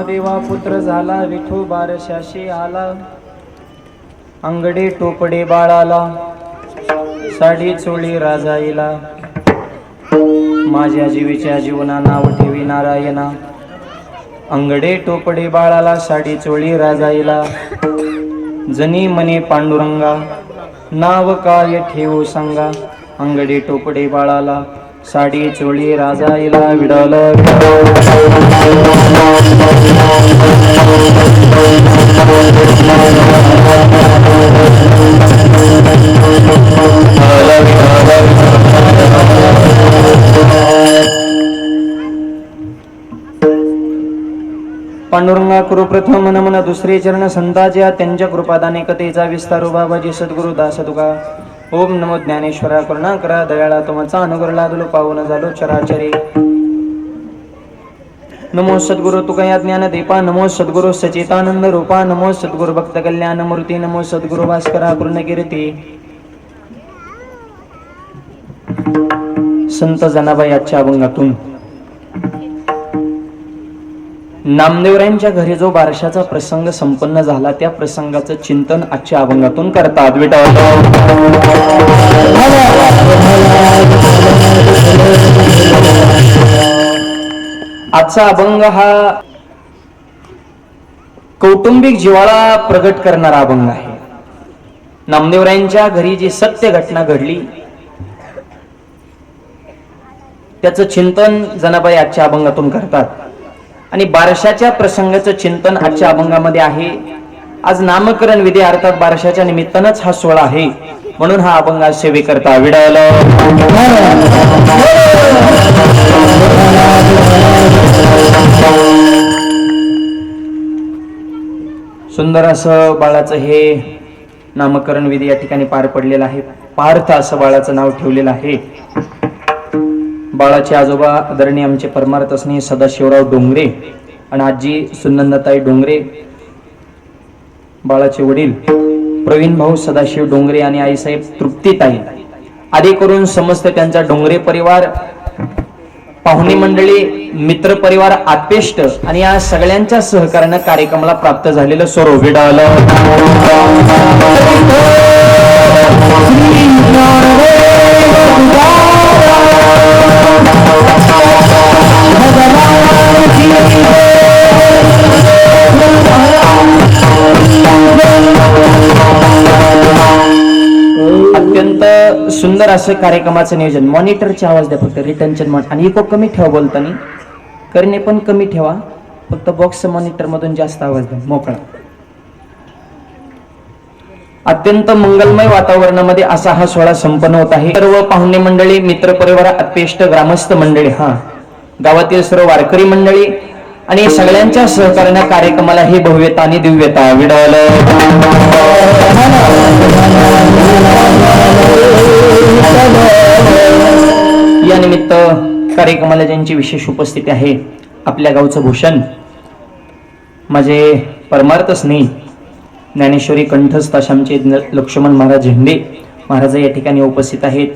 नामदेवा पुत्र झाला विठू बारशाशी आला. अंगडे टोपडे बाळाला साडी चोळी राजाईला. माझ्या जीवीच्या जीवना नाव ठेवी नारायणा. अंगडे टोपडे बाळाला साडी चोळी राजाईला. जनी मने पांडुरंगा नाव काय ठेवू सांगा. अंगडे टोपडे बाळाला साडी चोळी राजाईला. विडल पांडुरंगा करू प्रथम मन मन दुसरे चरण संताच्या त्यांच्या कृपादाने कथेचा विस्तार बाबाजी सद्गुरु दास तुका. ओम नमो ज्ञानेश्वरा करुणा करा दयाळा तुमचा अनुग्रह लादलो पावन झालो चराचरी. नमो सद्गुरु तुका या ज्ञान दीपा. नमो सद्गुरु सचितानंद रूपा. नमो सद्गुरु भक्त कल्याण मूर्ती. नमो सद्गुरु भास्करा पूर्णकीर्ती. संत जनाबाई आजच्या अभंगातून नामदेवरायांच्या घरी जो बारशाचा प्रसंग संपन्न झाला त्या प्रसंगाचं चिंतन आजच्या अभंगातून करतात. आजचा अभंग हा कौटुंबिक जिव्हाळा प्रगट करणारा अभंग आहे. नामदेवरायांच्या घरी जी सत्य घटना घडली त्याचं चिंतन जनाबाई आजच्या अभंगातून करतात. आणि बारशाच्या प्रसंगाचं चिंतन आजच्या अभंगामध्ये आहे. आज नामकरण विधी अर्थात बारशाच्या निमित्तानंच हा सोहळा आहे म्हणून हा अभंग सेवे करता. विडाल सुंदर असं बाळाचं हे नामकरण विधी या ठिकाणी पार पडलेला आहे. पार्थ असं बाळाचं नाव ठेवलेलं आहे. बाळाचे आजोबा आदरणीय आमचे परमार्थ स्नेही सदाशिवराव डोंगरे आणि आजी सुनंदाताई डोंगरे. बाळाचे वडील प्रवीण भाऊ सदाशिव डोंगरे आणि आईसाहेब तृप्तीताई आदी करून समस्त त्यांचा डोंगरे परिवार, पाहुणे मंडळी, मित्र परिवार, आत्पेष्ट आणि या सगळ्यांच्या सहकार्याने कार्यक्रमाला प्राप्त झालेलं स्वरूप विडाल अत्यंत सुंदर असं कार्यक्रमाचं नियोजन. मॉनिटरचे आवाज द्या फक्त, रिटर्नचे आणि इको कमी ठेवा बोलताना, करणे पण कमी ठेवा, फक्त बॉक्स मॉनिटर मधून जास्त आवाज द्या मोकळा. अत्यंत मंगलमय वातावरणामध्ये असा हा सोहळा संपन्न होत आहे. सर्व पाहुणे मंडळी, मित्र परिवार, अत्यष्ट ग्रामस्थ मंडळी, गावातील सर्व वारकरी मंडळी आणि सगळ्यांच्या सहकार्याने कार्यक्रमाला हे भव्यता आणि दिव्यता विडाल या निमित्त कार्यक्रमाला ज्यांची विशेष उपस्थिती आहे आपल्या गावचं भूषण माझे परमार्थ स्नेही ज्ञानेश्वरी कंठस्थ आमचे लक्ष्मण महाराज झेंडे महाराज या ठिकाणी उपस्थित आहेत.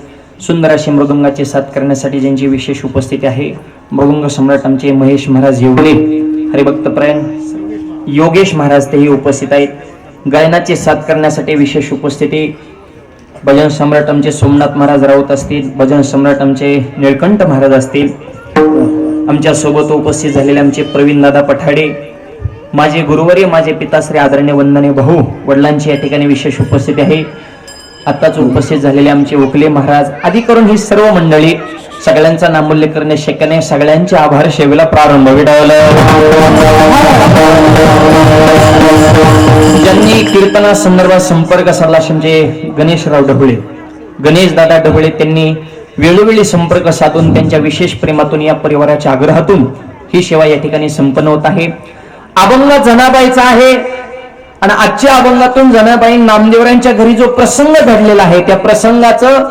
सुंदर अशी मृदुंगाची साथ करण्यासाठी ज्यांची विशेष उपस्थिती आहे मृदुंग सम्राट आमचे महेश महाराज येवले, हरिभक्तपरायण योगेश महाराज तेही उपस्थित आहेत. गायनाची साथ करण्यासाठी विशेष उपस्थिती भजन सम्राट आमचे सोमनाथ महाराज राऊत असतील, भजन सम्राट आमचे निळकंठ महाराज असतील. आमच्या सोबत उपस्थित झालेले आमचे प्रवीण दादा पठाडे, माझे गुरुवर्य, माझे पिताश्री आदरणीय वंदनीय भाऊ वडिलांची या ठिकाणी विशेष उपस्थिती आहे. आताच उपस्थित झालेले आमचे ओकले महाराज आदी करून ही सर्व मंडळी, सगळ्यांचा नामोल्लेख करणे शक्य नाही. सगळ्यांचे आभार सेवेला प्रारंभ विडावला. ज्यांनी कीर्तना संदर्भात संपर्क साधला म्हणजे गणेशराव ढवळे, गणेश दादा ढवळे, त्यांनी वेळोवेळी संपर्क साधून त्यांच्या विशेष प्रेमातून या परिवाराच्या आग्रहातून ही सेवा या ठिकाणी संपन्न होत आहे. अभंग जनाबाईचा आहे आणि आजच्या अभंगातून जनाबाई नामदेवरायांच्या घरी जो प्रसंग घडलेला आहे त्या प्रसंगाचं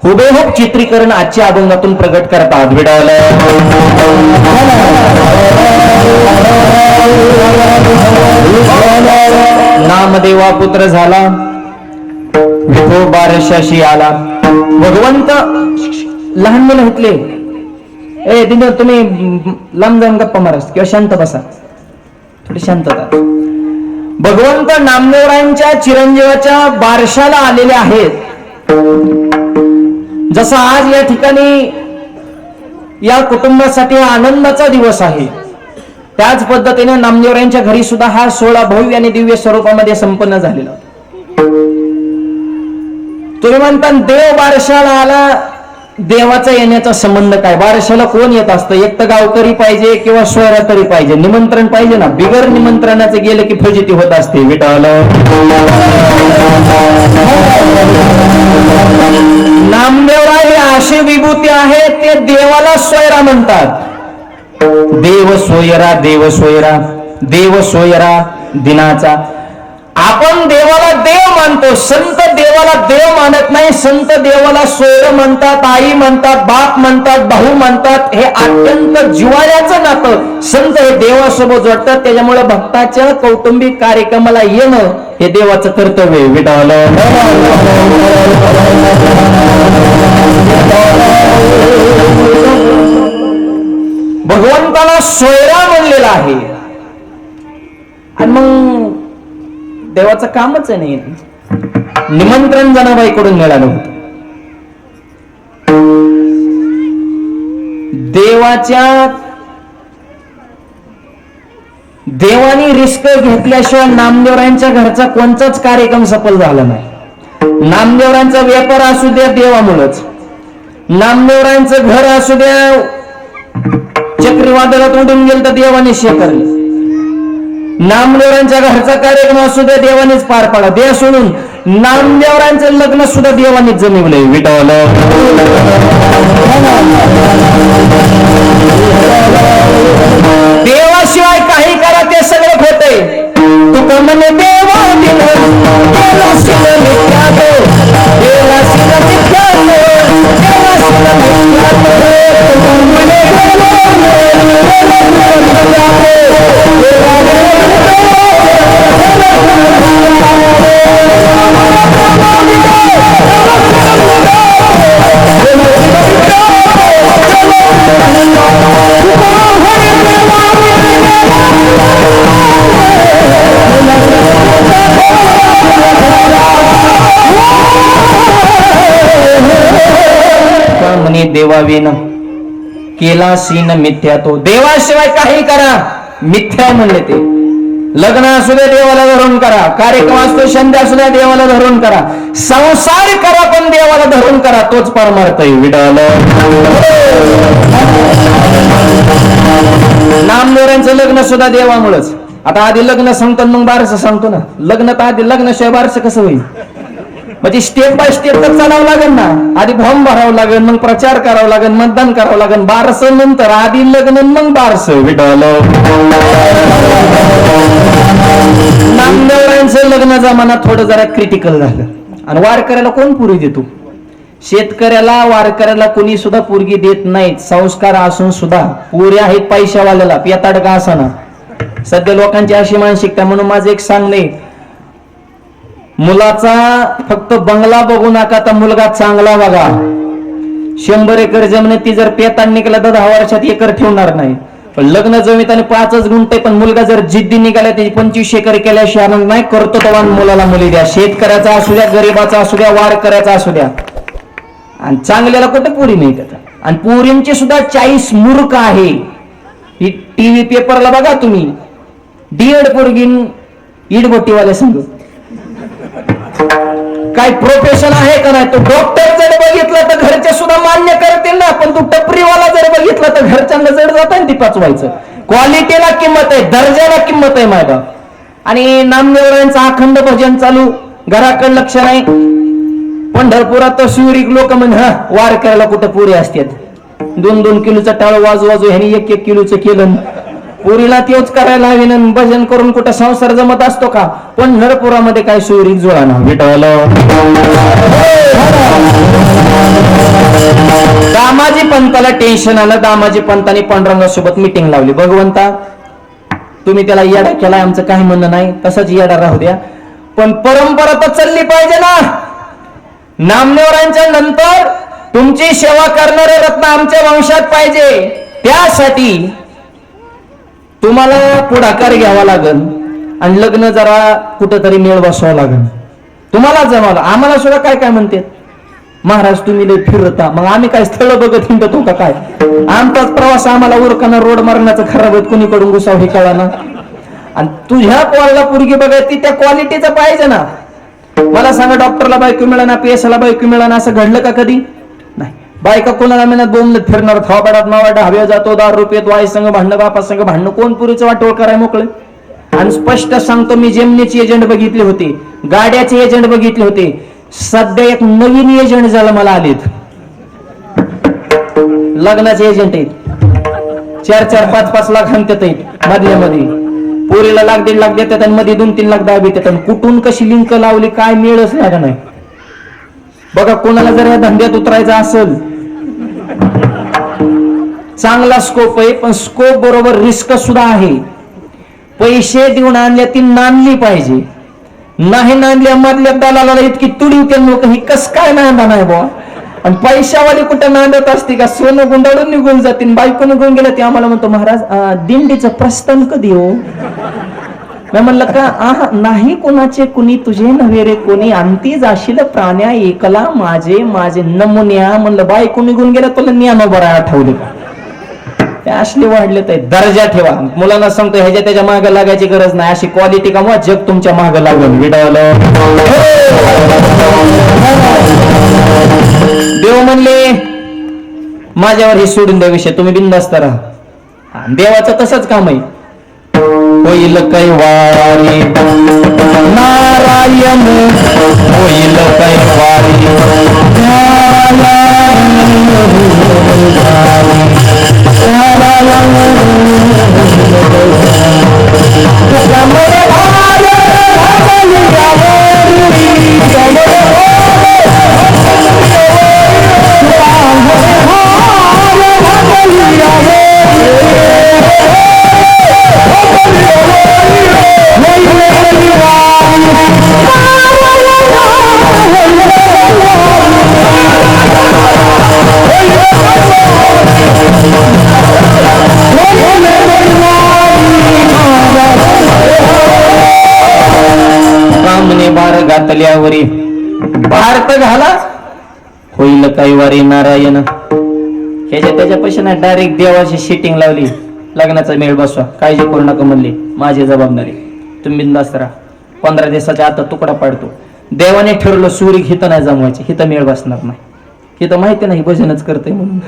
हुबेहूब चित्रीकरण आजच्या अभंगातून प्रगट करतात. नामदेवा पुत्र झाला विठो बारशाशी आला. भगवंत लहान मुलं म्हटले, ए दिनो तुम्ही लांब जाऊन गप्पा मारा किंवा शांत बसा. थोडी शांतता. भगवंत नामदेवरायांच्या चिरंजीवाच्या बारशाला आलेले आहेत. जसं आज या ठिकाणी या कुटुंबासाठी आनंदाचा दिवस आहे, त्याच पद्धतीने नामदेवरायांच्या घरी सुद्धा हा सोहळा भव्य आणि दिव्य स्वरूपामध्ये संपन्न झालेला. तुम्ही म्हणता देव बारशाला आला, देवाचा येण्याचा संबंध काय? बारशाला कोण येत असतं? एक तर गावकरी पाहिजे किंवा सोयरा तरी पाहिजे, निमंत्रण पाहिजे ना. बिगर निमंत्रणाचे गेले की फजिती होत असते. विटाळ नामदेवराय हे अशी विभूती आहे, ते देवाला सोयरा म्हणतात. देव सोयरा, देव सोयरा, देव सोयरा दिनाचा. आपण देवाला देव मानतो, संत देवाला देव मानत नाही. संत देवाला सोयर म्हणतात, आई म्हणतात, बाप म्हणतात, भाऊ म्हणतात. हे अत्यंत जिव्हाळ्याचं नातं संत हे देवासोबत जोडतात. त्याच्यामुळे भक्ताच्या कौटुंबिक कार्यक्रमाला येणं हे देवाचं कर्तव्य. विटाळ भगवंताला सोयरा म्हणलेला आहे. आणि मग देवाचं कामच नाही. निमंत्रण जनाबाईकडून मिळालं होतं. देवानी रिस्क घेतल्याशिवाय नामदेवरायांच्या घरचा कोणताच कार्यक्रम सफल झाला नाही. नामदेवरायांचा व्यापार असू द्या देवामुळेच, नामदेवरायांचं घर असू द्या चक्रीवादळात उडून गेलं तर देवाने शेकरले. नामदेवरांच्या घरचा कार्यक्रम असू द्या देवानेच पार पाडा. देव सोडून नामदेवरांचं लग्न सुद्धा देवानेच जमिवलंय. विटाळ देवाशिवाय काही करा ते सगळं होते. तुका म्हणे देवा देवाविन केला सीन मिथ्या. तो देवाशिवाय काही करा मिथ्या म्हणले. ते लग्न असू दे देवाला धरून करा, कार्यक्रम असतो संध्या असू द्या देवाला धरून करा, संसार करा पण देवाला धरून करा, तोच परमार्थ आहे. विडाल नामदेवरांचं लग्न सुद्धा देवामुळेच. आता आधी लग्न सांगतो मग बारसं सांगतो ना. लग्न तर आधी लग्नाशिवाय बारसं कसं होईल? म्हणजे स्टेप बाय स्टेप तर चालावं लागेल ना. आधी फॉर्म भरावं लागेल, मग प्रचार करावा लागेल, मतदान करावं लागेल, बारसं नंतर. आधी लग्न मग बारसं. विडाल नामदेवरायांचं लग्न जमाना थोडं जरा क्रिटिकल झालं. आणि वारकऱ्याला कोण पुरी देतो? शेतकऱ्याला वारकऱ्याला कोणी सुद्धा पोरगी देत नाहीत. संस्कार असून सुद्धा पुरी आहेत पैशावाल्याला, पियाताड का असाना. सध्या लोकांची अशी मानसिकता. म्हणून माझं एक सांगणे, मुलाचा फक्त बंगला बघू नका, तर मुलगा चांगला बघा. 100 एकर जमीन ती जर पेतान निघाला तर 10 वर्षात एकर ठेवणार नाही. पण लग्न जमीत आणि 5च गुंठे, पण मुलगा जर जिद्दी निघाला त्याची 25 एकर केल्याशिवाय नाही करतो तेव्हा मुलाला मुली द्या. शेतकऱ्याचा असू द्या, गरीबाचा असू द्या, वारकऱ्याचा असू द्या. आणि चांगल्याला कुठे पुरी मिळतात. आणि पुरींची सुद्धा चॉईस मूर्ख आहे. ही टीव्ही पेपरला बघा तुम्ही, डीएड पोरगीन इडबट्टीवाले संग काय प्रोफेशन आहे का नाही? तो डॉक्टर जर बघितला तर घरचे सुद्धा मान्य करतील ना. पण तू टपरीवाला जर बघितला तर घरच्यांना जड जात आहे ती पाचवायचं. क्वालिटीला किंमत आहे, दर्जाला किंमत आहे माझा. आणि नामदेवरायांचं अखंड भजन चालू, घराकडे लक्ष नाही. पंढरपुरात तर शिवरिक लोक म्हण वारकऱ्याला कुठं पुरी असतात. 2-2 किलोचा टाळ वाजू ह्यानी 1-1 किलोचं केलं. पुरीला तेच करायला हवी. भजन करून कुठं संसार जमत असतो का? पंढरपुरामध्ये काय शिवरिक जुळा ना. विठ्ठल दामाजी पंताला टेन्शन आलं. दामाजी पंतांनी पांडुरंगासोबत मीटिंग लावली. भगवंता तुम्ही त्याला येडा केलाय, आमचं काही म्हणणं नाही, तसंच येडा राहू द्या, पण परंपरा तर चालली पाहिजे ना. नामदेवरांच्या नंतर तुमची सेवा करणारे रत्न आमच्या वंशात पाहिजे. त्यासाठी तुम्हाला पुढाकार घ्यावा लागल आणि लग्न जरा कुठंतरी मेळ बसवावं लागल. तुम्हाला जमावलं. आम्हाला सुद्धा काय काय म्हणते, महाराज तुम्ही लय फिरता. मग आम्ही काय स्थळ बघत हिंडतो का काय? आमचाच प्रवास आम्हाला उरकाना रोड मारण्याचं खराब होत, कुणीकडून घुसाव हे कळाना. आणि तुझ्या कॉलला पोरगी बघायची त्या क्वालिटीचं पाहिजे ना. मला सांगा, डॉक्टरला बायको मिळाना, पीएसला बायको मिळाना, असं घडलं का कधी? नाही. बायका कोणाला मेहनत बोंबलत फिरणार, थोबाडात मावाडा हवे जातो, 10 रुपयात वाई संघ भांडणं, बापा संघ भांडणं, कोण पुरीचं वाटोळ कराय मोकळे. आणि स्पष्ट सांगतो, मी जेमनीचे एजंट बघितले होते, गाड्याचे एजंट बघितले होते. सध्या एक नवीन एजंट झालं मला आलेत, लग्नाचे एजंट आहेत. 4-4, 5-5 लाख आणतात मधल्या मध्ये. पोरीला 1-1.5 लाख देतात आणि मध्ये 2-3 लाख दाबी देतात. कुठून कशी लिंक लावली काय मिळच लागा नाही. बघा, कोणाला जर या धंद्यात उतरायचं असेल, चांगला स्कोप आहे, पण स्कोप बरोबर रिस्क सुद्धा आहे. पैसे देऊन आणल्या ती नांदली पाहिजे. नाही नांदल्या मधल्या दलाला इतकी तुडी लोक, ही कस काय नांदा नाही बुवा. आणि पैशावाली कुठं नांदत असते का? सोनं गुंडाळून निघून जाते. बायको निघून गेलं ते आम्हाला म्हणतो, महाराज दिंडीचं प्रस्थान कधी हो? मी म्हणलं का, नाही कोणाचे कुणी तुझे नव्हे रे कोणी, अंती जाशील प्राण्या एकला माझे माझे नमुन्या. म्हणलं बायको निघून गेला तुला नियानो बरं आठवले का? ते असले वाढले तर दर्जा ठेवा. मुलांना सांगतो, ह्याच्या त्याच्या मागे लागायची गरज नाही. अशी क्वालिटी कमवा, जग तुमच्या मागे लागून विडावलं. देव म्हणले माझ्यावर हे सोडून द्या विषय, तुम्ही बिनधास्त राहा. देवाचं तसंच काम आहे. होईल कैवारी नारायण, होईल कैवारी घातल्यावरी भारत घाला, होईल कैवारी नारायण. ह्याच्या त्याच्या पैशाने डायरेक्ट देवाची शिटिंग लावली, लग्नाचा मेळ बसवा, काळजी करू नका म्हणले, माझी जबाबदारी, तुम्ही बिनधास्त राहा. 15 दिवसाच्या आता तुकडा पाडतो. देवाने ठरवलं सुरी हिथं नाही जमवायची, हिथं मेळ बसणार नाही. हिथं माहिती नाही भजनच करते म्हणून.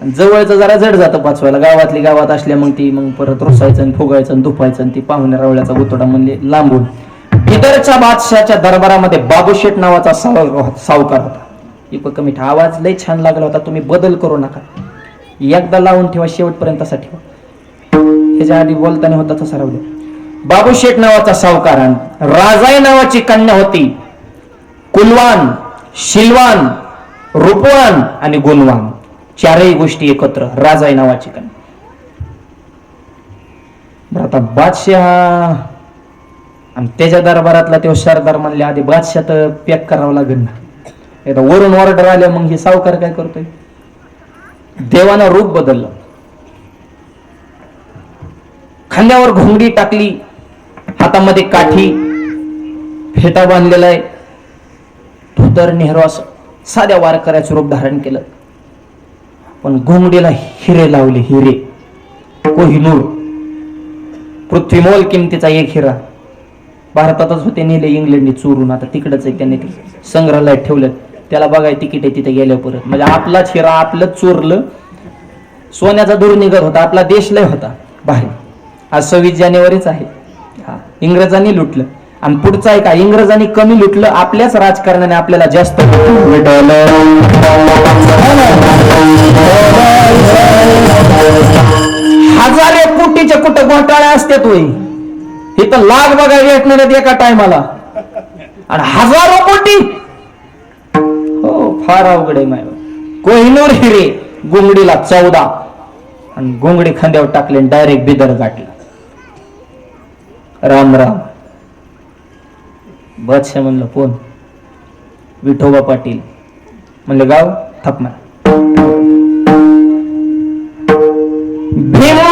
जवळचं जरा जड जातं पाचवायला, गावातली गावात असल्या मग ती मग परत रोसायचं आणि फुगायचं आणि धुपायचं आणि ती पाहुण्या रावळ्याचा गुतोडा म्हणले लांबून. बिदरच्या बादशाच्या दरबारामध्ये बाबूशेठ नावाचा सावकार होता. इतका मिठा आवाज लय छान लागला होता. तुम्ही बदल करू नका, एकदा लावून ठेवा, शेवटपर्यंत तसा ठेवा. ह्याच्या आधी बोलताना होता तसा राहू द्या. बाबूशेठ नावाचा सावकार, राजाई नावाची कन्या होती. कुलवान, शिलवान, रूपवान आणि गुणवान, चारही गोष्टी एकत्र. राजाई नावाची कन्या. आता बादशाह आणि त्याच्या दरबारातला तो सरदार म्हणले, आधी बादशाह तर पॅक करावं लागेल ना. एकदा वरून ऑर्डर आल्या, मग हे सावकार काय करतोय, देवानं रूप बदललं. खांद्यावर घोंगडी टाकली, हातामध्ये काठी, फेटा बांधलेला आहे, धोतर नेहरू असं साध्या वारकऱ्याचं रूप धारण केलं. पण घोंगडीला हिरे लावले, हिरे, कोहिनूर, पृथ्वीमोल किमतीचा एक हिरा. भारतातच होते, नेले इंग्लंडने चोरून, आता तिकडच आहे, त्यांनी ते संग्रहालयात ठेवलं. त्याला बघाय तिकीट आहे तिथे गेल्या परत. म्हणजे आपलाच हिरा आपलंच चोरलं. सोन्याचा दूर निघत होता, आपला देश लय होता भारी. आज 26 जानेवारीच आहे. इंग्रजांनी लुटलं आणि पुढचं आहे का, इंग्रजांनी कमी लुटलं, आपल्याच राजकारणाने आपल्याला जास्त हजारे कोटीच्या कुठं घोटाळे असतात होय. इथं लाख बघा भेटणार आहेत एका टायमाला, आणि हजारो कोटी. हो, फार अवघड आहे माय. कोहिनूर हिरे, गुंगडीला 14, आणि गुंगडी खांद्यावर टाकले, डायरेक्ट बिदर गाठला. राम राम. बादशाह म्हणलं कोण? विठोबा पाटील. म्हणलं गाव? थापमा. भीमा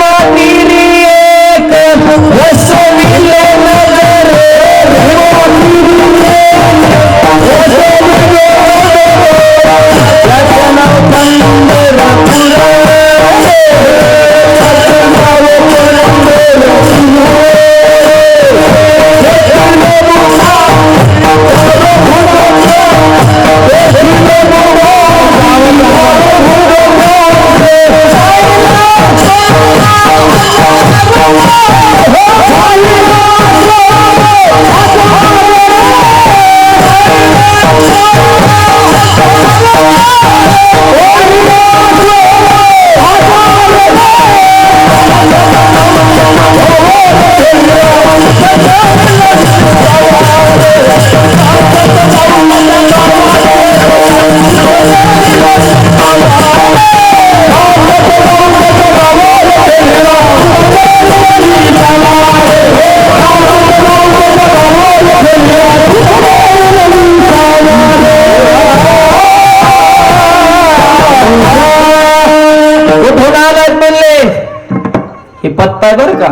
आहे बर का.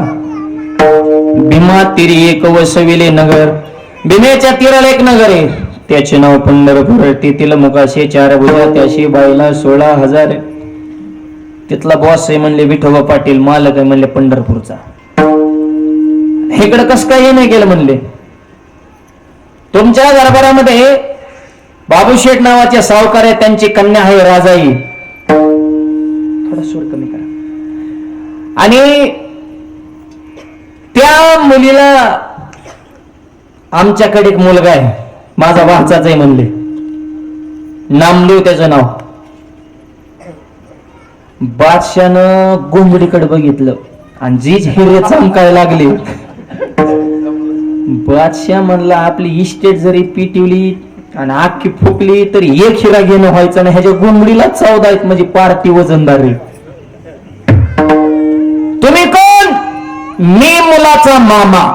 भीमा तिरी एक वसविले नगर, भीमेच्या तीराला एक नगर आहे, त्याचे नाव पंढरपूर. तेथील मुखाशे 4 भुजा, त्याशी बायला 16,000. तिथला बॉस आहे म्हणले विठोबा पाटील, मालक आहे म्हणले पंढरपूरचा. इकडं कस काय नाही केलं म्हणले. तुमच्या दरबारामध्ये बाबूशेठ नावाचे सावकार आहे, त्यांची कन्या आहे राजाई. थोडा सूर कमी करा. आणि त्या मुलीला आमच्याकडे एक मुलगा आहे, माझा भाचाच आहे म्हणले, नामदेव त्याचं नाव. बादशानं घोंगडीकडे बघितलं आणि जीज हिरे चमकायला लागले. बादशाह म्हणला आपली इस्टेट जरी पिटिवली आणि आखी फुकली तरी एक हिरा घेणं व्हायचं नाही, ह्याच्या घोंगडीला 14 आहेत म्हणजे पार्टी वजनदार आहे. तुम्ही कोण? मी मुलाचा मामा.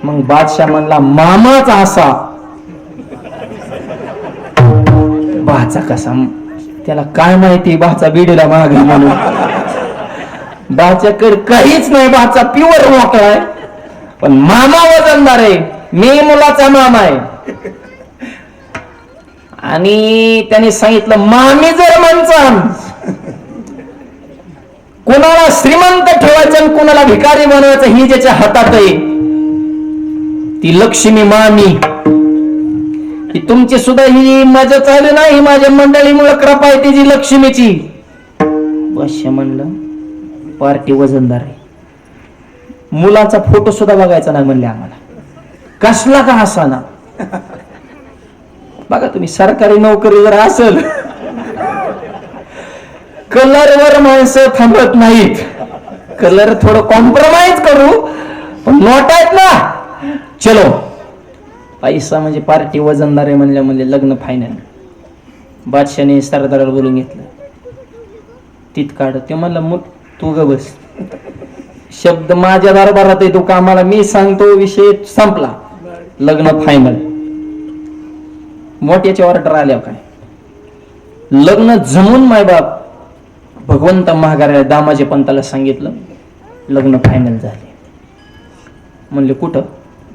मग बादशाह म्हणला मामाच असा भाचा कसा, त्याला काय माहिती भाचा बिडीला मागे म्हणून. भाच्याकडे काहीच नाही, भाचा प्युअर मोकळा आहे, पण मामा वजनदार आहे, मी मुलाचा मामा आहे. आणि त्याने सांगितलं मामी जर म्हणसान कोणाला श्रीमंत ठेवायचं आणि कोणाला भिकारी बनवायचं ही ज्याच्या हातात आहे ती लक्ष्मी मामी. ही तुमची सुद्धा ही मजा चालू नाही, ही माझ्या मंडळीमुळे कृपा आहे तिची लक्ष्मीची. बस म्हणलं पार्टी वजनदार आहे. मुलाचा फोटो सुद्धा बघायचा नाही म्हणले आम्हाला, कसला का असाना. बघा तुम्ही सरकारी नोकरी जर असेल, कलरवर माणसं थांबत नाहीत. कलर थोडं कॉम्प्रोमाइज करू, पण नोट आहेत ना, चलो. पैसा म्हणजे पार्टी वजनदार आहे म्हणल्या म्हणजे लग्न फायनल. बादशाने सरदाराला बोलून घेतलं, तीत काढ. ते म्हणलं मग तू ग बस, शब्द माझ्या दरबारात आहे, तू कामाला, मी सांगतो विषय संपला, लग्न फायनल. मोठ्याची ऑर्डर आल्या काय, लग्न जमून मायबाप भगवंत महागाऱ्या दामाजी पंताला सांगितलं, लग्न फायनल झाले. म्हणले कुठं?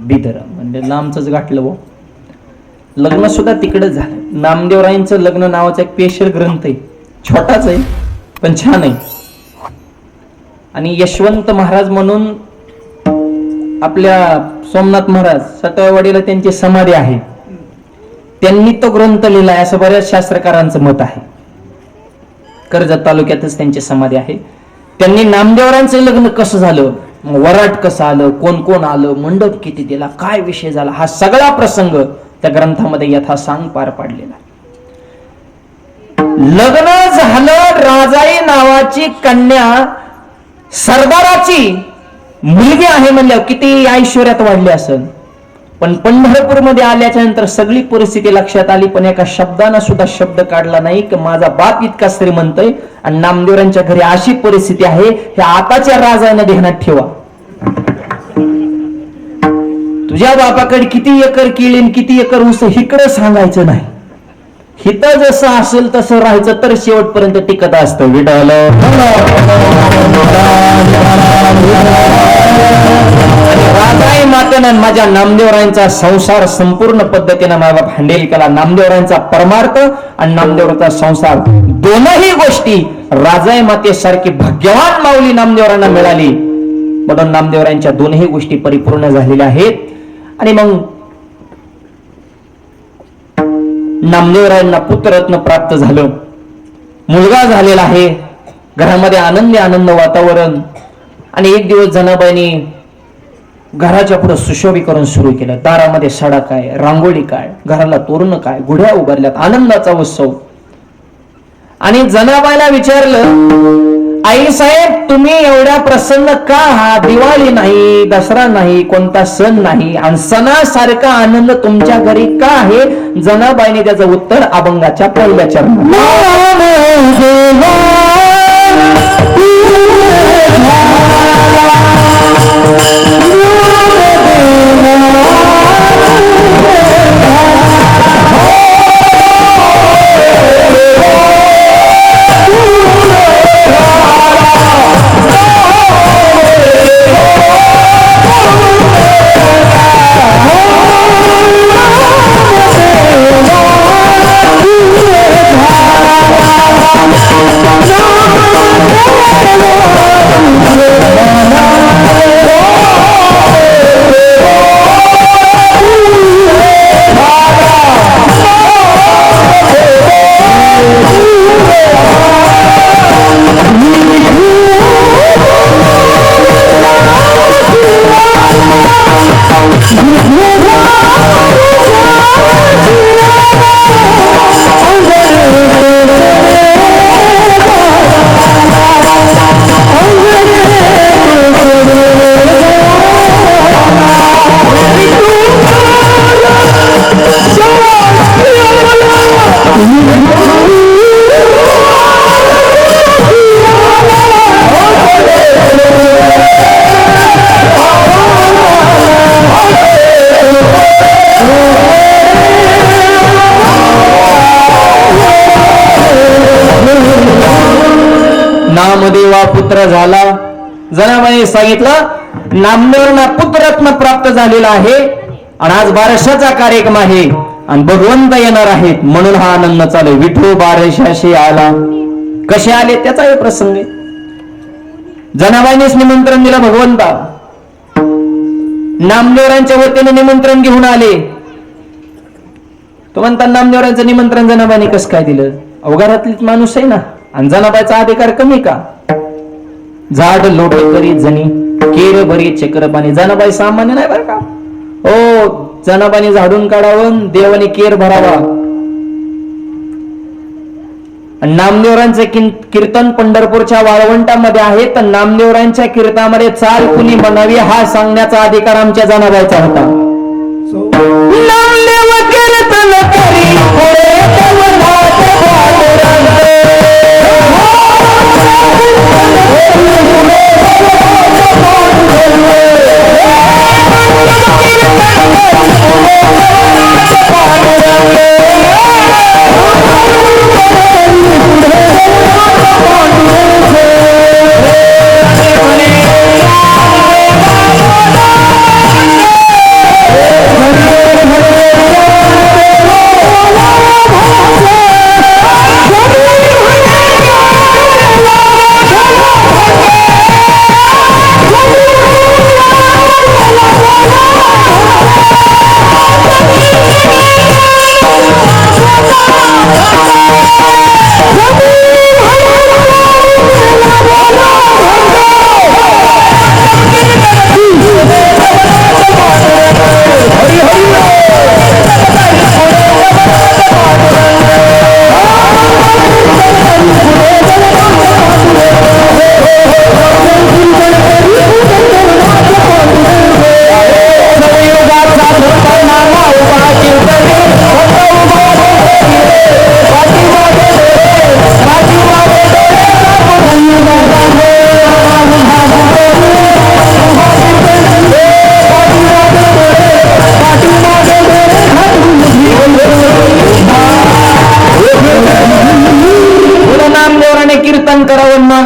बिदर. म्हणजे लांबच गाठलं भाऊ. लग्न सुद्धा तिकडच झालं. नामदेवरायांचं लग्न नावाचा एक स्पेशल ग्रंथ आहे, छोटाच आहे पण छान आहे. आणि यशवंत महाराज म्हणून आपल्या सोमनाथ महाराज सटवाडीला त्यांची समाधी आहे, त्यांनी तो ग्रंथ लिहिलाय असं बऱ्याच शास्त्रकारांचं मत आहे. कर्जत तालुक्यातच त्यांची समाधी आहे. त्यांनी नामदेवरांचं लग्न कसं झालं, वराट कसं आलं, कोण कोण आलं, मंडप किती दिला, काय विषय झाला, हा सगळा प्रसंग त्या ग्रंथामध्ये यथासांग पार पाडलेला. लग्न झालं, राजाई नावाची कन्या सरदाराची मुलगी आहे म्हणल्यावर किती ऐश्वर्यात वाढली असेल. पण पंढरपूरमध्ये आल्याच्या नंतर सगळी परिस्थिती लक्षात आली, पण एका शब्दानं सुद्धा शब्द काढला नाही की माझा बाप इतका श्रीमंत आहे आणि नामदेवरांच्या घरी अशी परिस्थिती आहे, हे आताच्या राजाने ध्यानात ठेवा. तुझ्या बापाकडे किती एकर केली, किती एकर ऊस, इकडे सांगायचं नाही. हिथं जसं असेल तसं राहायचं तर शेवटपर्यंत टिकत असतं. विडाल राजाई मातेनं माझ्या नामदेवरायांचा संसार संपूर्ण पद्धतीने माझा हँडल केला. नामदेवरायांचा परमार्थ आणि नामदेवरांचा संसार दोनही गोष्टी राजाई मातेसारखी भाग्यवान माऊली नामदेवरांना मिळाली, म्हणून नामदेवरायांच्या दोनही गोष्टी परिपूर्ण झालेल्या आहेत. आणि मग नामदेवरायांना पुत्ररत्न प्राप्त झालं, मुलगा झालेला आहे, घरामध्ये आनंद वातावरण. आणि एक दिवस जनाबाईंनी घराच्या पुढे सुशोभीकरण सुरू केलं. दारामध्ये सडा काय, रांगोळी काय, घराला तोरण काय, गुढ्या उभारल्यात, आनंदाचा उत्सव. आणि जनाबाईला विचारलं, आई साहेब तुम्ही एवढ्या प्रसन्न का आहात? दिवाळी नाही, दसरा नाही, कोणता सण नाही, आणि सणासारखा आनंद तुमच्या घरी का आहे? जनाबाईने त्याचं उत्तर अभंगाच्या पहिल्या चरणात. नामदेवा पुत्र झाला. जनाबाईने सांगितलं नामदेवांना पुत्ररत्न प्राप्त झालेला आहे आणि आज बारशाचा कार्यक्रम आहे आणि भगवंत येणार आहेत म्हणून हा आनंद चालू. विठू बारशाशी आला. कसे आले त्याचा हे प्रसंग आहे. जनाबाईनेच निमंत्रण दिलं भगवंता. नामदेवरांच्या वतीने निमंत्रण घेऊन आले. तो म्हणता नामदेवरांचं निमंत्रण जनाबाईने कसं काय दिलं? अवघरातलीच माणूस आहे ना आणि जनाबाईचा अधिकार कमी का? झाड लोट करी जणी केर बरी चक्र पाणी. जनाबाई सामान्य नाही बरं का. हो, जनाबाईने झाडून काढावं, देवाने केर भरावा. नामदेवरांचे कीर्तन पंढरपूरच्या वाळवंटामध्ये आहे. तर नामदेवरांच्या कीर्तनामध्ये चाल कुणी बनावी हा सांगण्याचा अधिकार आमच्या जनाबाईचा होता. नामदेव कीर्तन करी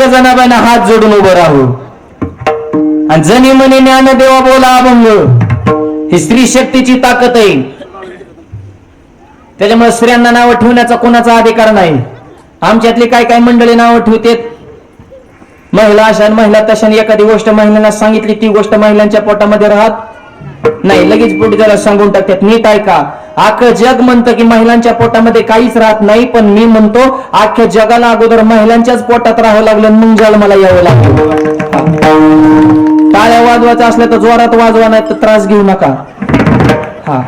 जनाबाईंना हात जोडून उभं राहू. आणि जनी म्हणे ज्ञानदेवा बोला अभंग. ही स्त्री शक्तीची ताकद आहे. त्याच्यामुळे स्त्रियांना नाव ठेवण्याचा कोणाचा अधिकार नाही. आमच्यातली काय काय मंडळी नाव ठेवतात. महिला अशा महिला तशा. एखादी गोष्ट महिलांना सांगितली ती गोष्ट महिलांच्या पोटामध्ये राहत नाही, लगेच पुढे त्याला सांगून टाकतात. नीट ऐका, अख्खं जग म्हणतं की महिलांच्या पोटामध्ये काहीच राहत नाही, पण मी म्हणतो अख्ख्या जगाला अगोदर महिलांच्याच पोटात राहावं लागलं मग जन्माला यावं लागलं. टाळ्या वाजवायचं असलं तर जोरात वाजवा, नाही तर त्रास घेऊ नका. हा,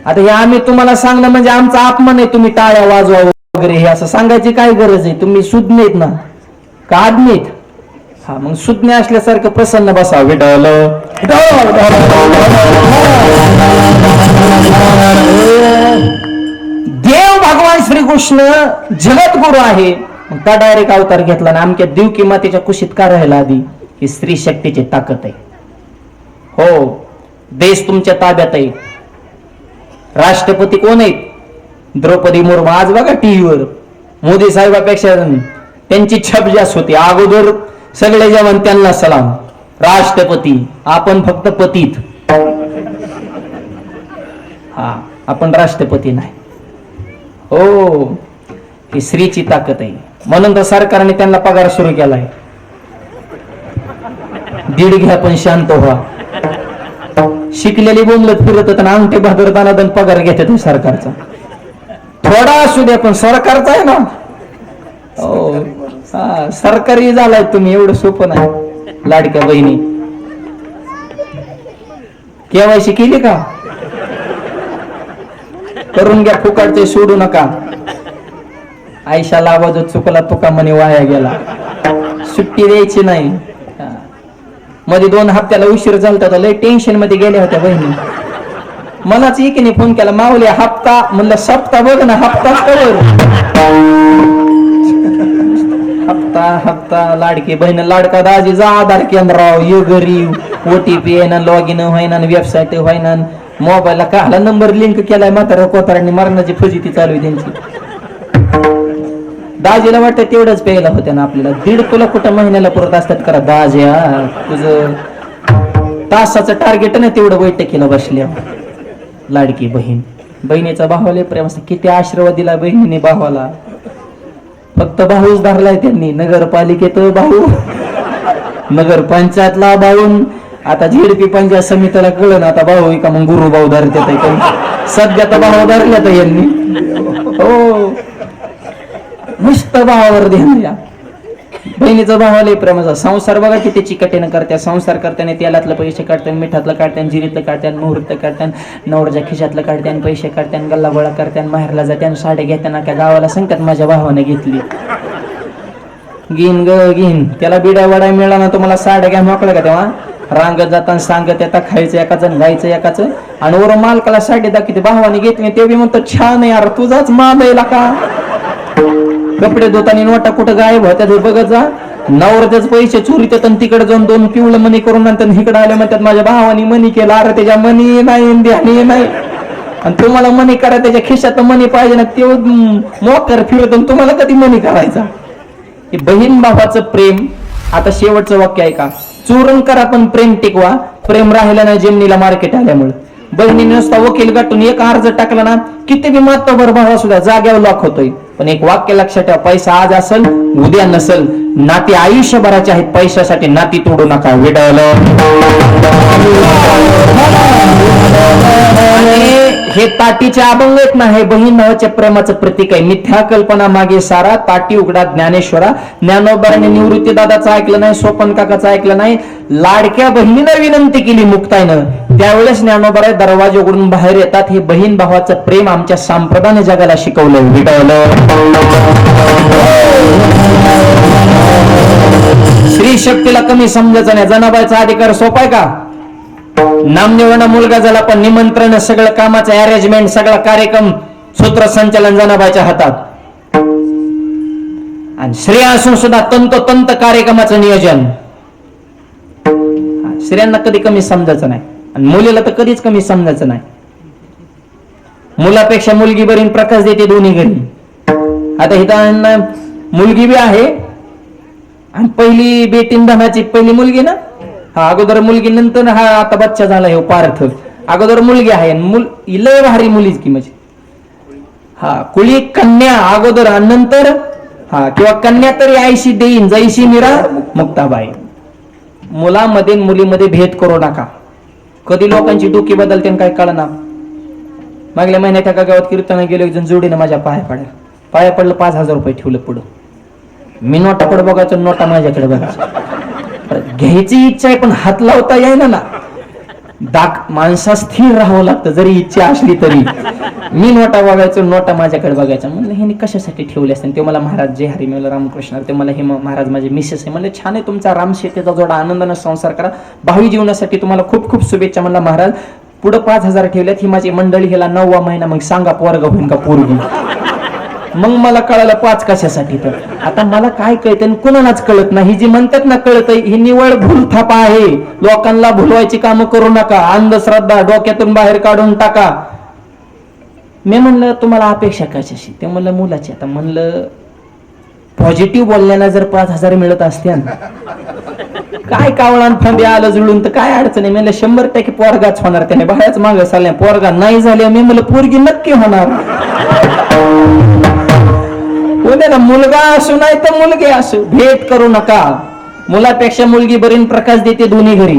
आता हे आम्ही तुम्हाला सांगणं म्हणजे आमचा अपमान आहे. तुम्ही टाळ्या वाजवा वगैरे हे असं सांगायची काय गरज आहे? तुम्ही सुज्ञ आहेत ना का आदमी आहेत? हा, मग सुज्ञ असल्यासारखं प्रसन्न बसा. विठ्ठल देव भगवान श्रीकृष्ण जगद्गुरु आहे. का डायरेक्ट अवतार घेतला ना आमच्या देवकी मातेच्या कुशीत का राहिला आधी? ही स्त्री शक्तीची ताकद आहे. हो, देश तुमच्या ताब्यात आहे. राष्ट्रपती कोण आहेत? द्रौपदी मुर्मू. आज बघा टीव्हीवर मोदी साहेबापेक्षा त्यांची छप जास्त होती. अगोदर सगळे जवान त्यांना सलाम. राष्ट्रपती, आपण फक्त पतीत. हा, आपण राष्ट्रपती नाही. हो, ही स्त्रीची ताकद आहे. म्हणून तर सरकारने त्यांना पगार सुरू केलाय. दीड घ्या पण शांत व्हा. शिकलेली बोंबलत फिरत होत ना अंगठे बहादूर दानादन पगार घेतात सरकारचा. थोडा असू द्या पण सरकारचा आहे ना. हो, हा, सरकारी झालाय तुम्ही. एवढं सोपं नाही. लाडक्या बहिणी केवायसी केली का? करून घ्या, फुकाटचे सोडू नका. आयशाला आवाज चुकला तुका म्हणे वाया गेला. सुट्टी द्यायची नाही. मध्ये 2 हप्त्याला उशीर झालता तर लय टेन्शन मध्ये गेल्या होत्या बहिणी. मलाच एकीने फोन केला, माऊली हप्ता. म्हणलं सप्ताह बघ ना, हप्ता कवर. हप्ता हप्ता. लाडकी बहीण लाडका दाजी जा आधार केंद्राव ये घरी. OTP आहे ना, लॉग इन व्हायना, वेबसाईट व्हायना, मोबाईलला काला नंबर लिंक केलाय. म्हातारा कोतारांनी मरणाची फजिती चालू आहे त्यांची. दाजीला वाटतं तेवढंच प्यायला होत्या ना आपल्याला. 1.5 तुला कुठं महिन्याला पुरत असतात करा दाज्या. तुझं तासाचं टार्गेट ना तेवढं बैठकीला बसल्या. लाडकी बहीण, बहिणीचा भावाला प्रेम असतं. किती आशीर्वाद दिला बहिणीने भावाला. फक्त भाऊच धरलाय त्यांनी. नगरपालिकेत भाऊ, नगरपंचायतला भाऊन, आता झेडपी पंचायत समितीला कळलं ना आता भाऊ का मग गुरु भाऊ धरते. सध्या तर भाऊ धरल्या तर यांनी. हो, मस्त भावावर ध्यान द्या. बहिणीचा भावाला प्रेमाचा. संसार बघा किती चिकटेनं करत्या. संसार करताना तेलातलं पैसे काढतात, मिठातलं काढतात, जिरीतलं काढतात, मुहूर्त काढतात, नवऱ्याच्या खिशातलं काढतात, पैसे काढतात, गल्ला गोळा करतात, माहेरला जात्यान, साड्या घेताना त्या गावाला सांगतात माझ्या भावाने घेतली. घेईन ग घेईन. त्याला बिडा वडा मिळाला ना तुम्हाला साड्या घ्या मोकळं का तेव्हा. रांगत जाताना सांगत येतात, खायचं एकाचं गायचं एकाचं, आणि वर मालकाला साडी दाखवते भावाने घेतली. ते बी म्हणतो छान आहे यार, तुझाच माल आहे का. कपडे धुताना नोटा कुठं गायब होत्या ते बघत जा. नवऱ्याच पैसे चोरीत आणि तिकडे जाऊन 2 पिवळं मनी करून नंतर इकडे आले म्हणतात माझ्या भावानी मनी केला. अरे त्याच्या मनी नाही ध्यानी नाही. आणि तुम्हाला मनी करा त्याच्या खिशात मनी पाहिजे ना, ते मोकर फिरत तुम्हाला कधी मनी करायचा. हे बहीण भावाचं प्रेम. आता शेवटचं वाक्य आहे का, चोरून करा पण प्रेम टिकवा. प्रेम राहिलं नाही जेमनीला मार्केट आल्यामुळे. बहिणीने नुसता वकील गाठून एक अर्ज टाकला ना, किती बी मातबर भाव सुद्धा जाग्यावर लॉक होतोय. पण एक वाक्य लक्षात ठेवा, पैसा आज असेल उद्या नसल, नाती आयुष्यभराचे आहेत. पैशासाठी नाती तोडू नका. विडवलं हे ताटीचे अभंग आहेत ना, हे बहीण भावाच्या प्रेमाचं प्रतीक आहे. मिथ्या कल्पना मागे सारा, ताटी उघडा ज्ञानेश्वरा. ज्ञानोबाने निवृत्ती दादाचं ऐकलं नाही, सोपन काकाचं ऐकलं नाही. लाडक्या बहिणीनं विनंती केली मुक्ताईनं, त्यावेळेस ज्ञानोबा दरवाजे उघडून बाहेर येतात. हे बहीण भावाचं प्रेम आमच्या संप्रदायाने जगाला शिकवलं. विडवलं स्त्री शक्तीला कमी समजायचं नाही. जनाबाईचा अधिकार सोपाय का. नामदेवाना मुलगा झाला पण निमंत्रण, सगळं कामाचं अरेंजमेंट, सगळा कार्यक्रम सूत्रसंचालन जनाबाईच्या हातात. आणि स्त्रिया असून सुद्धा तंतोतंत कार्यक्रमाचं नियोजन. स्त्रियांना कधी कमी समजायचं नाही आणि मुलीला तर कधीच कमी समजायचं नाही. मुलापेक्षा मुलगी बरी प्रकाश देते दोन्ही घरी. आता इथं मुलगी बी आहे आणि पहिली बेटीन धनाची पहिली मुलगी ना, हा अगोदर मुलगी नंतर हा आता बच्चा झाला हे पार्थ. अगोदर मुलगी आहे, लय भारी मुलीच की म्हणजे. हा कुळी कन्या अगोदर आणि नंतर हा, किंवा कन्या तरी आईशी देईन जैशी मीरा मुक्ताबाई. मुलामध्ये मुलीमध्ये भेद करू नका. कधी लोकांची डोकी बदलते काय कळना. मागल्या महिन्यात एका गावात कीर्तन गेलो, एक जण जोडीनं माझ्या पाया पडलं 5,000 रुपये ठेवलं पुढं. मी नोटाकडे बघायचं, नोटा माझ्याकडे बघायचं. घ्यायची इच्छा आहे पण हात लावता येईना ना. माणसा स्थिर राहावं लागतं जरी इच्छा असली तरी. मी नोटा बघायचो, नोटा माझ्याकडे बघायचा. म्हणलं हे कशासाठी ठेवले असते. ते मला महाराज जय हरी, मला रामकृष्ण. ते मला हे महाराज माझे मिसेस आहे. म्हणलं छान आहे तुमचा रामशेतीचा जोडा, आनंदाने संसार करा, भावी जीवनासाठी तुम्हाला खूप खूप शुभेच्छा. म्हणला महाराज पुढे 5,000 ठेवल्यात, ही माझी मंडळी, ह्याला 9वा महिना, मग सांगा पोरगा होईन का पोरगी. मग मला कळालं 5 कशासाठी. तर आता मला काय कळतं कुणालाच कळत नाही. जी म्हणतात ना कळत, ही निवळ भूलथापा आहे. लोकांना भुलवायची कामं करू नका. अंधश्रद्धा डोक्यातून बाहेर काढून टाका. मी म्हणलं तुम्हाला अपेक्षा कशाशी. ते म्हणलं मुलाची. आता म्हणलं पॉझिटिव्ह बोलण्याला जर 5,000 मिळत असते काय कावळान फांदे आलं जुळून तर काय अडचण आहे. म्हणलं 100% पोरगाच होणार. त्याने बाहेरच मागं चालल्या. पोरगा नाही झाले, मी म्हणलं पोरगी नक्की होणार. ना मुलगा असू नाही तर मुलगी असू, भेट करू नका. मुलापेक्षा मुलगी बरीन प्रकाश देते दोन्ही घरी.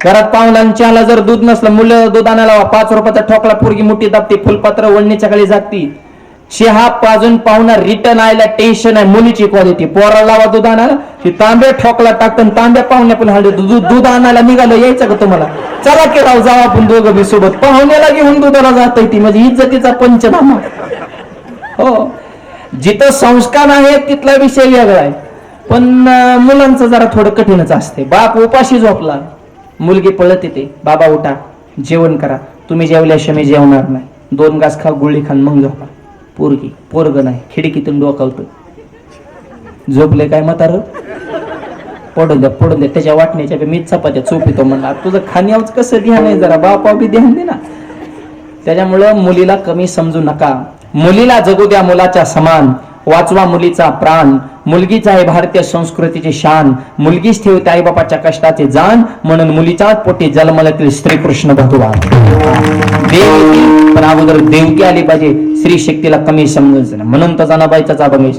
घरात पाहुण्यांच्याला जर दूध नसलं, मुलं दूध आणायला 5 रुपयाचा ठोकला, पोरगी मोठी दाबते, फुलपात्र वळणीच्या खाली जागती. चहा पाजून पाहुणा रिटर्न आयला टेन्शन आहे. मुलीची क्वालिटी. पोरा लावा दूध आणायला, ती तांब्या ठोकला टाकतं, तांब्या पाहुण्या पण हल्ले दूध आणायला निघालं. यायचं का तुम्हाला. चला की राव जाऊ आपण दोघं बी सोबत. पाहुण्याला घेऊन दुधाला जात ती म्हणजे इज्जतीचा पंचनामा. हो, जिथं संस्कार आहे तिथला विषय वेगळा आहे. पण मुलांचं जरा थोडं कठीणच असते. बाप उपाशी झोपला, मुलगी पळत येते, बाबा उठा जेवण करा. तुम्ही जेवल्याशिवाय मी जेवणार नाही. 2 घास खा, गोळी खान मग झोपा. पोरग नाही, खिडकीतून डोकावतं. झोपले काय म्हातारं, पडून द्या त्याच्या वाटण्याच्या मी चपात्या चोपितो. म्हणला तुझं खाण्यावरच कसं ध्यान आहे, जरा बापा बी ध्यान दे ना. त्याच्यामुळं मुलीला कमी समजू नका. मुलीला जगू द्या मुलाच्या समान. वाचवा मुलीचा प्राण, मुलगीच आहे भारतीय संस्कृतीची शान, मुलगीच ठेवते आई बापाच्या कष्टाचे जाण, म्हणून मुलीच्याच पोटी जन्मलातील श्री कृष्ण भगवान. देव येतील पण अगोदर देवकी आली पाहिजे. स्त्री शक्तीला कमी समजायचं नाही, म्हणून तर जनाबाईचाच अभंग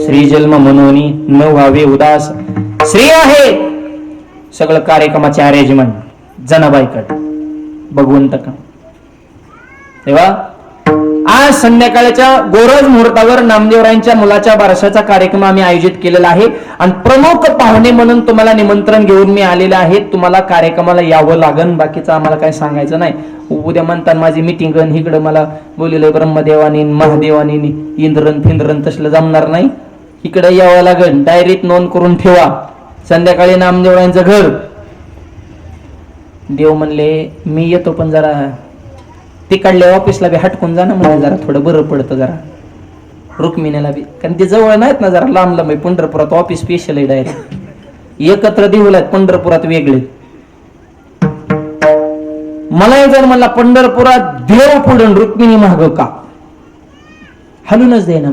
श्री जन्म म्हणून न व्हावे उदास. स्त्री आहे सगळं कार्यक्रमाचे अरेंजमेंट जनाबाईकडे, भगवंत का. तेव्हा आज संध्याकाळच्या गोरज मुहूर्तावर नामदेवरायांच्या मुलाच्या बारशाचा कार्यक्रम आम्ही आयोजित केलेला आहे आणि प्रमुख पाहुणे म्हणून तुम्हाला निमंत्रण घेऊन मी आलेले आहे. तुम्हाला कार्यक्रमाला यावं लागन, बाकीचं आम्हाला काही सांगायचं नाही. उद्या म्हणतात माझी मिटिंग इकडं मला बोललेलं ब्रह्मदेवानी महादेवानी इंद्रन फिंद्रन तसलं जमणार नाही. इकडे यावं लागन, डायरीत नोंद करून ठेवा. संध्याकाळी नामदेवरायांचं घर. देव म्हणले मी येतो पण जरा तिकडल्या ऑफिसला बी हटकून जा ना, म्हणजे जरा थोडं बरं पडतं जरा रुक्मिणीला बी, कारण ते जवळ नाहीत ना, जरा लांब लांब आहे. पंढरपुरात ऑफिस स्पेशल आहे, डायरेक्ट एकत्र देऊलात पंढरपुरात वेगळे. मला जर म्हणला पंढरपुरात देव पुढून रुक्मिणी माग का, हलूनच दे ना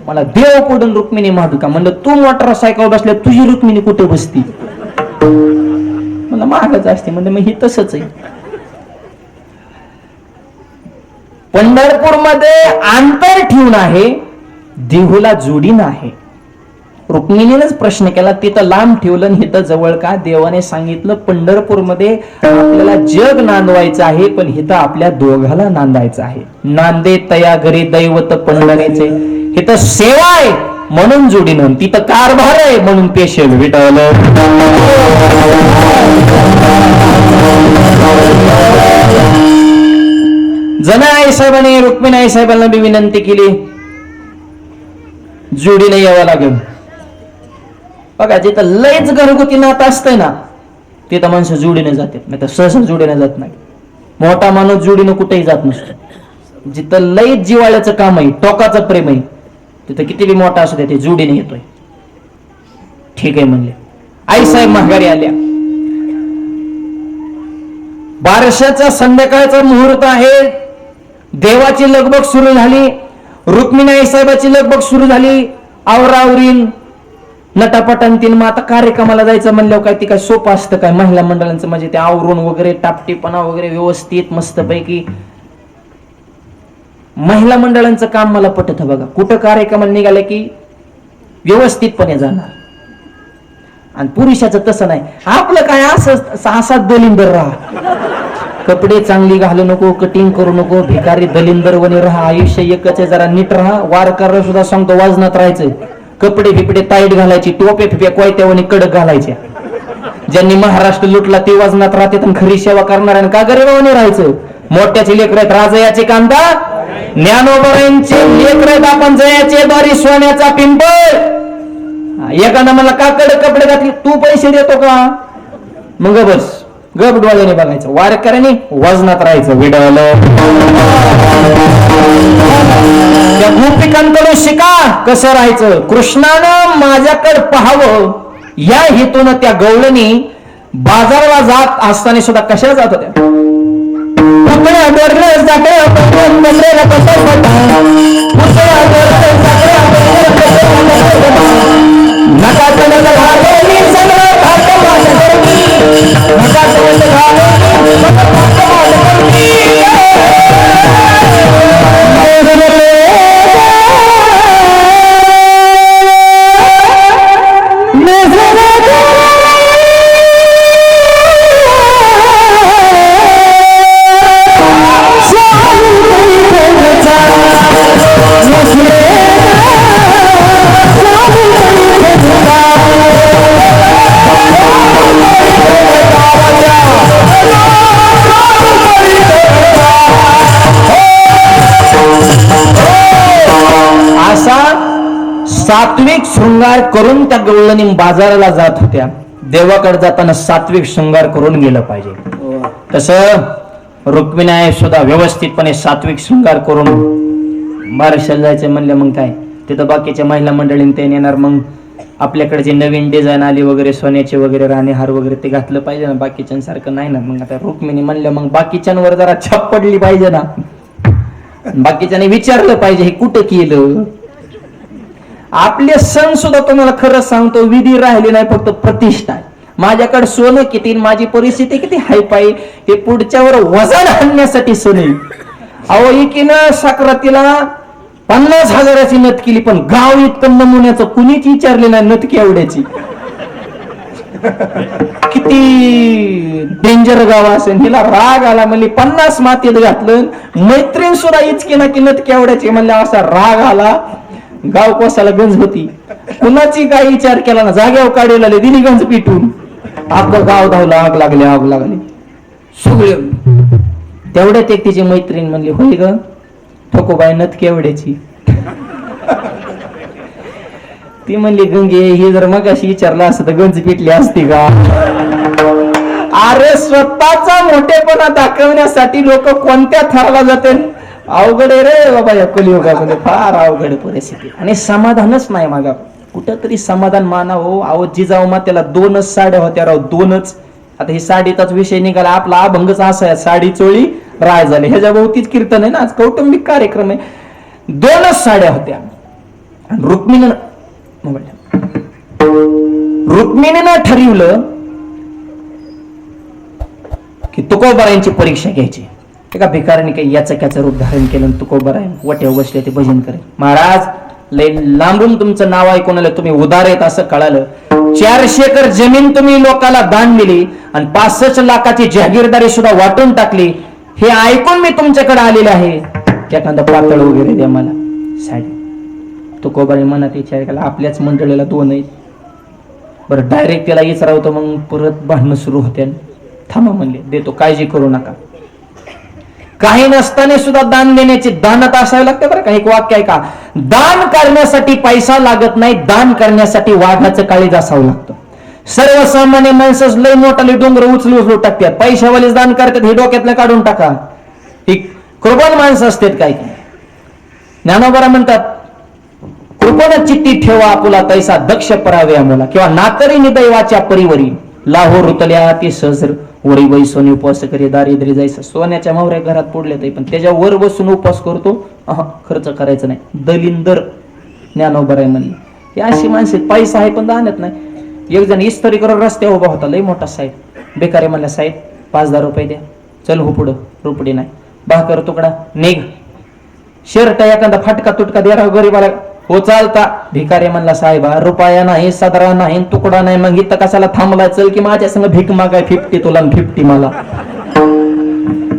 मला देव पुढून रुक्मिणी माग का. म्हणलं तू मोटरसायकल बसल्या तुझी रुक्मिणी कुठे बसती, मला मागच असते. म्हणजे मग ही तसंच आहे. पंढरपूर मध्ये अंतर ठेवून आहे, देहूला जोडीन आहे. रुक्मिणीनेच प्रश्न केला, तिथं लांब ठेवलं आणि इथं जवळ का. देवाने सांगितलं पंढरपूर मध्ये आपल्याला जग नांदवायचं आहे, पण इथं आपल्या दोघाला नांदायचं आहे. नांदे तया घरी दैवत पंढरीचे, इथं सेवा आहे म्हणून जोडीनं, तिथं कारभार आहे म्हणून पेशल विठ्ठल. जना आई साहेबांनी रुक्मिणी आई साहेबांना बी विनंती केली जोडीने यावं लागेल. बघा जिथं लयच घरगुती नातं असतंय ना तिथं माणसं जोडीने जातात, नाही तर सहसा जोडीने जात नाही. मोठा माणूस जोडीने कुठेही जात नसतो. जिथं लयच जिवाळ्याचं काम आहे, टोकाचं प्रेम आहे, तिथं किती बी मोठा असू द्या ते जोडीने येतोय. ठीक आहे म्हणले. आई साहेब माघारी आल्या. बारशाचा संध्याकाळचा मुहूर्त आहे. देवाची लगबग सुरू झाली, रुक्मिणी आई साहेबाची लगबग सुरू झाली. आवरावरीन नटापटांतीन. मग आता कार्यक्रमाला जायचं म्हणल्यावर काय ते काय सोपं असतं काय. महिला मंडळांचं म्हणजे ते आवरून वगैरे टापटीपणा वगैरे व्यवस्थित मस्त पैकी महिला मंडळांचं काम मला पटत. बघा कुठं कार्यक्रमाला निघाले की व्यवस्थितपणे जाणार, आणि पुरुषाचं तसं नाही. आपलं काय असं असाच दलिंदर राहा, कपडे चांगली घालू नको, कटिंग करू नको, भिकारी दलिंदर वनी राहा. आयुष्य एकच आहे, जरा नीट राहा. वारकर सुद्धा सांगतो वाजनात राहायचं, कपडे बिपडे टाईट घालायची, टोपे फिपे कोयत्यावणी कडक घालायच्या. ज्यांनी महाराष्ट्र लुटला ते वजनात राहते, पण खरी सेवा करणार आणि का गरीबावणी राहायचं. मोठ्याचे लेकर आहेत राजयाचे कांदा, ज्ञानोबरांचे लेकर आहेत आपण जयाचे द्वारी सोन्याचा पिंपळ. एखादा मला का कडक कपडे घातले, तू पैसे देतो का, मग बस गप डोळ्याने बघायचं. वारकऱ्याने वजनात राहायचं. विडवलं त्या गोपिकांकडून शिका कसं राहायचं. कृष्णानं माझ्याकडे पाहावं या हेतून त्या गवळणी बाजाराला जात असताना सुद्धा कशा जात होत्या. सात्विक शृंगार करून त्या गवळणी बाजाराला जात होत्या. देवाकडे जाताना सात्विक शृंगार करून गेलं पाहिजे. तसं रुक्मिणी सुद्धा व्यवस्थितपणे सात्विक शृंगार करून बारशाला जायचं म्हणलं. मग काय तिथं बाकीच्या महिला मंडळीने ते येणार. मग आपल्याकडे जे नवीन डिझाईन आली वगैरे सोन्याचे वगैरे राणीहार वगैरे ते घातलं पाहिजे ना, बाकीच्यांसारखं नाही ना. मग आता रुक्मिणी म्हणलं मग बाकीच्यांवर जरा छाप पडली पाहिजे ना, बाकीच्याने विचारलं पाहिजे हे कुठं केलं. आपले सण सुद्धा तुम्हाला खरंच सांगतो विधी राहिले नाही, फक्त प्रतिष्ठा आहे. माझ्याकडे सोनं किती, माझी परिस्थिती किती हायपाय, ते पुढच्यावर वजन आणण्यासाठी सोने. अहो एकीनं सक्रातीला 50,000ची नथ केली, पण गाव इतकं नमुन्याचं कुणीच विचारले नाही नथ केवढ्याची. किती डेंजर गाव असेल. हिला राग आला, म्हणली 50 मातीत घातलं. मैत्रीण सुद्धा इचकी ना की नथ केवढ्याची म्हणल्या, असा राग आला. गाव कोसाला गंज होती, कुणाची काय विचार केला ना, जाग्यावर काढेल आले, दिली गंज पिटून. आपलं गाव धावलं, आग लागली आग लागली सगळे. तेवढ्यात एक तिची मैत्रीण म्हणली, होय ग ठोकोबाई नथ केवढ्याची. ती म्हणली, गंगे हे जर मग अशी विचारलं असतं तर गंज पिटली असती का. अरे स्वतःचा मोठेपणा दाखवण्यासाठी लोक कोणत्या थराला जाते. अवघड आहे रे बाबा या कलियुगामध्ये, फार अवघड परिस्थिती. आणि समाधानच नाही मागा, कुठंतरी समाधान माना हो. अहो जिजाऊ मातेला 2च साड्या होत्या राव, 2च. आता ही साडीचाच विषय निघाला, आपला अभंगच असा आहे, साडी चोळी राय झाले. ह्याच्या भोवतीच कीर्तन आहे ना, आज कौटुंबिक कार्यक्रम आहे. 2च साड्या होत्या. रुक्मिणीनं ठरवलं की तुकोबारायांची परीक्षा घ्यायची. एका भिकाऱ्याने काही याचं रूप धारण केलं, तुकोबाराय वट्यावर बसले, ते भजन करे. महाराज लय लांबून तुमचं नाव ऐकून आलं, तुम्ही उदार आहेत असं कळालं. 400 एकर जमीन तुम्ही लोकाला दान दिली आणि 65 लाखाची जहागीरदारी सुद्धा वाटून टाकली. हे ऐकून मी तुमच्याकडे आलेले आहे, एखादं पातळ वगैरे द्या मला साडी. तुकोबाने मनात विचार केला, आपल्याच मंडळीला 2 आहेत. बरं डायरेक्ट त्याला विचारावतं, मग परत भांडणं सुरू होते. थांबा म्हणले, देतो, काळजी करू नका. काही नसताना सुद्धा दान देण्याची दानत असावे लागते बरं का. एक वाक्य आहे का, दान करण्यासाठी पैसा लागत नाही, दान करण्यासाठी वाघाचं काळीज असावं लागतं. सर्वसामान्य माणसं लय मोठाले डोंगर उचलू टाकतात, पैशावालेच दान करतात, हे डोक्यातलं काढून टाका. ही कृपण माणसं असतात. काय ज्ञानोबा म्हणतात, कृपण चित्ती ठेवा आपुला तैसा दक्ष परावे आम्हाला, किंवा नातरी निदैवाच्या परिवरी लाहोर उतल्या ते सहज वरी वै सोने उपवास करी दारिद्र्य जायचं. सोन्याच्या मावऱ्या घरात पडले तरी पण त्याच्या वर बसून उपवास करतो, खर्च करायचं नाही. दलिंदर ज्ञानोबराय म्हणले. ही अशी माणसे, पैसा आहे पण दानत नाही. एक जण इस्त्री करून रस्त्यावर उभा होता, लय मोठा साहेब. बेकारी म्हणला, साहेब 5,000 रुपये द्या. चल हो पुढं, रुपडी नाही. भाकर तुकडा निघ. शर्ट एखादा फाटका तुटका द्या गरीबाला, हो चालता. भिकारी म्हणला, साहेब रुपया नाही, सदरा नाही, तुकडा नाही, मग इथं कशाला थांबलाय, चल की माझ्या संग भीक मागाय, 50 तुला 50 मला.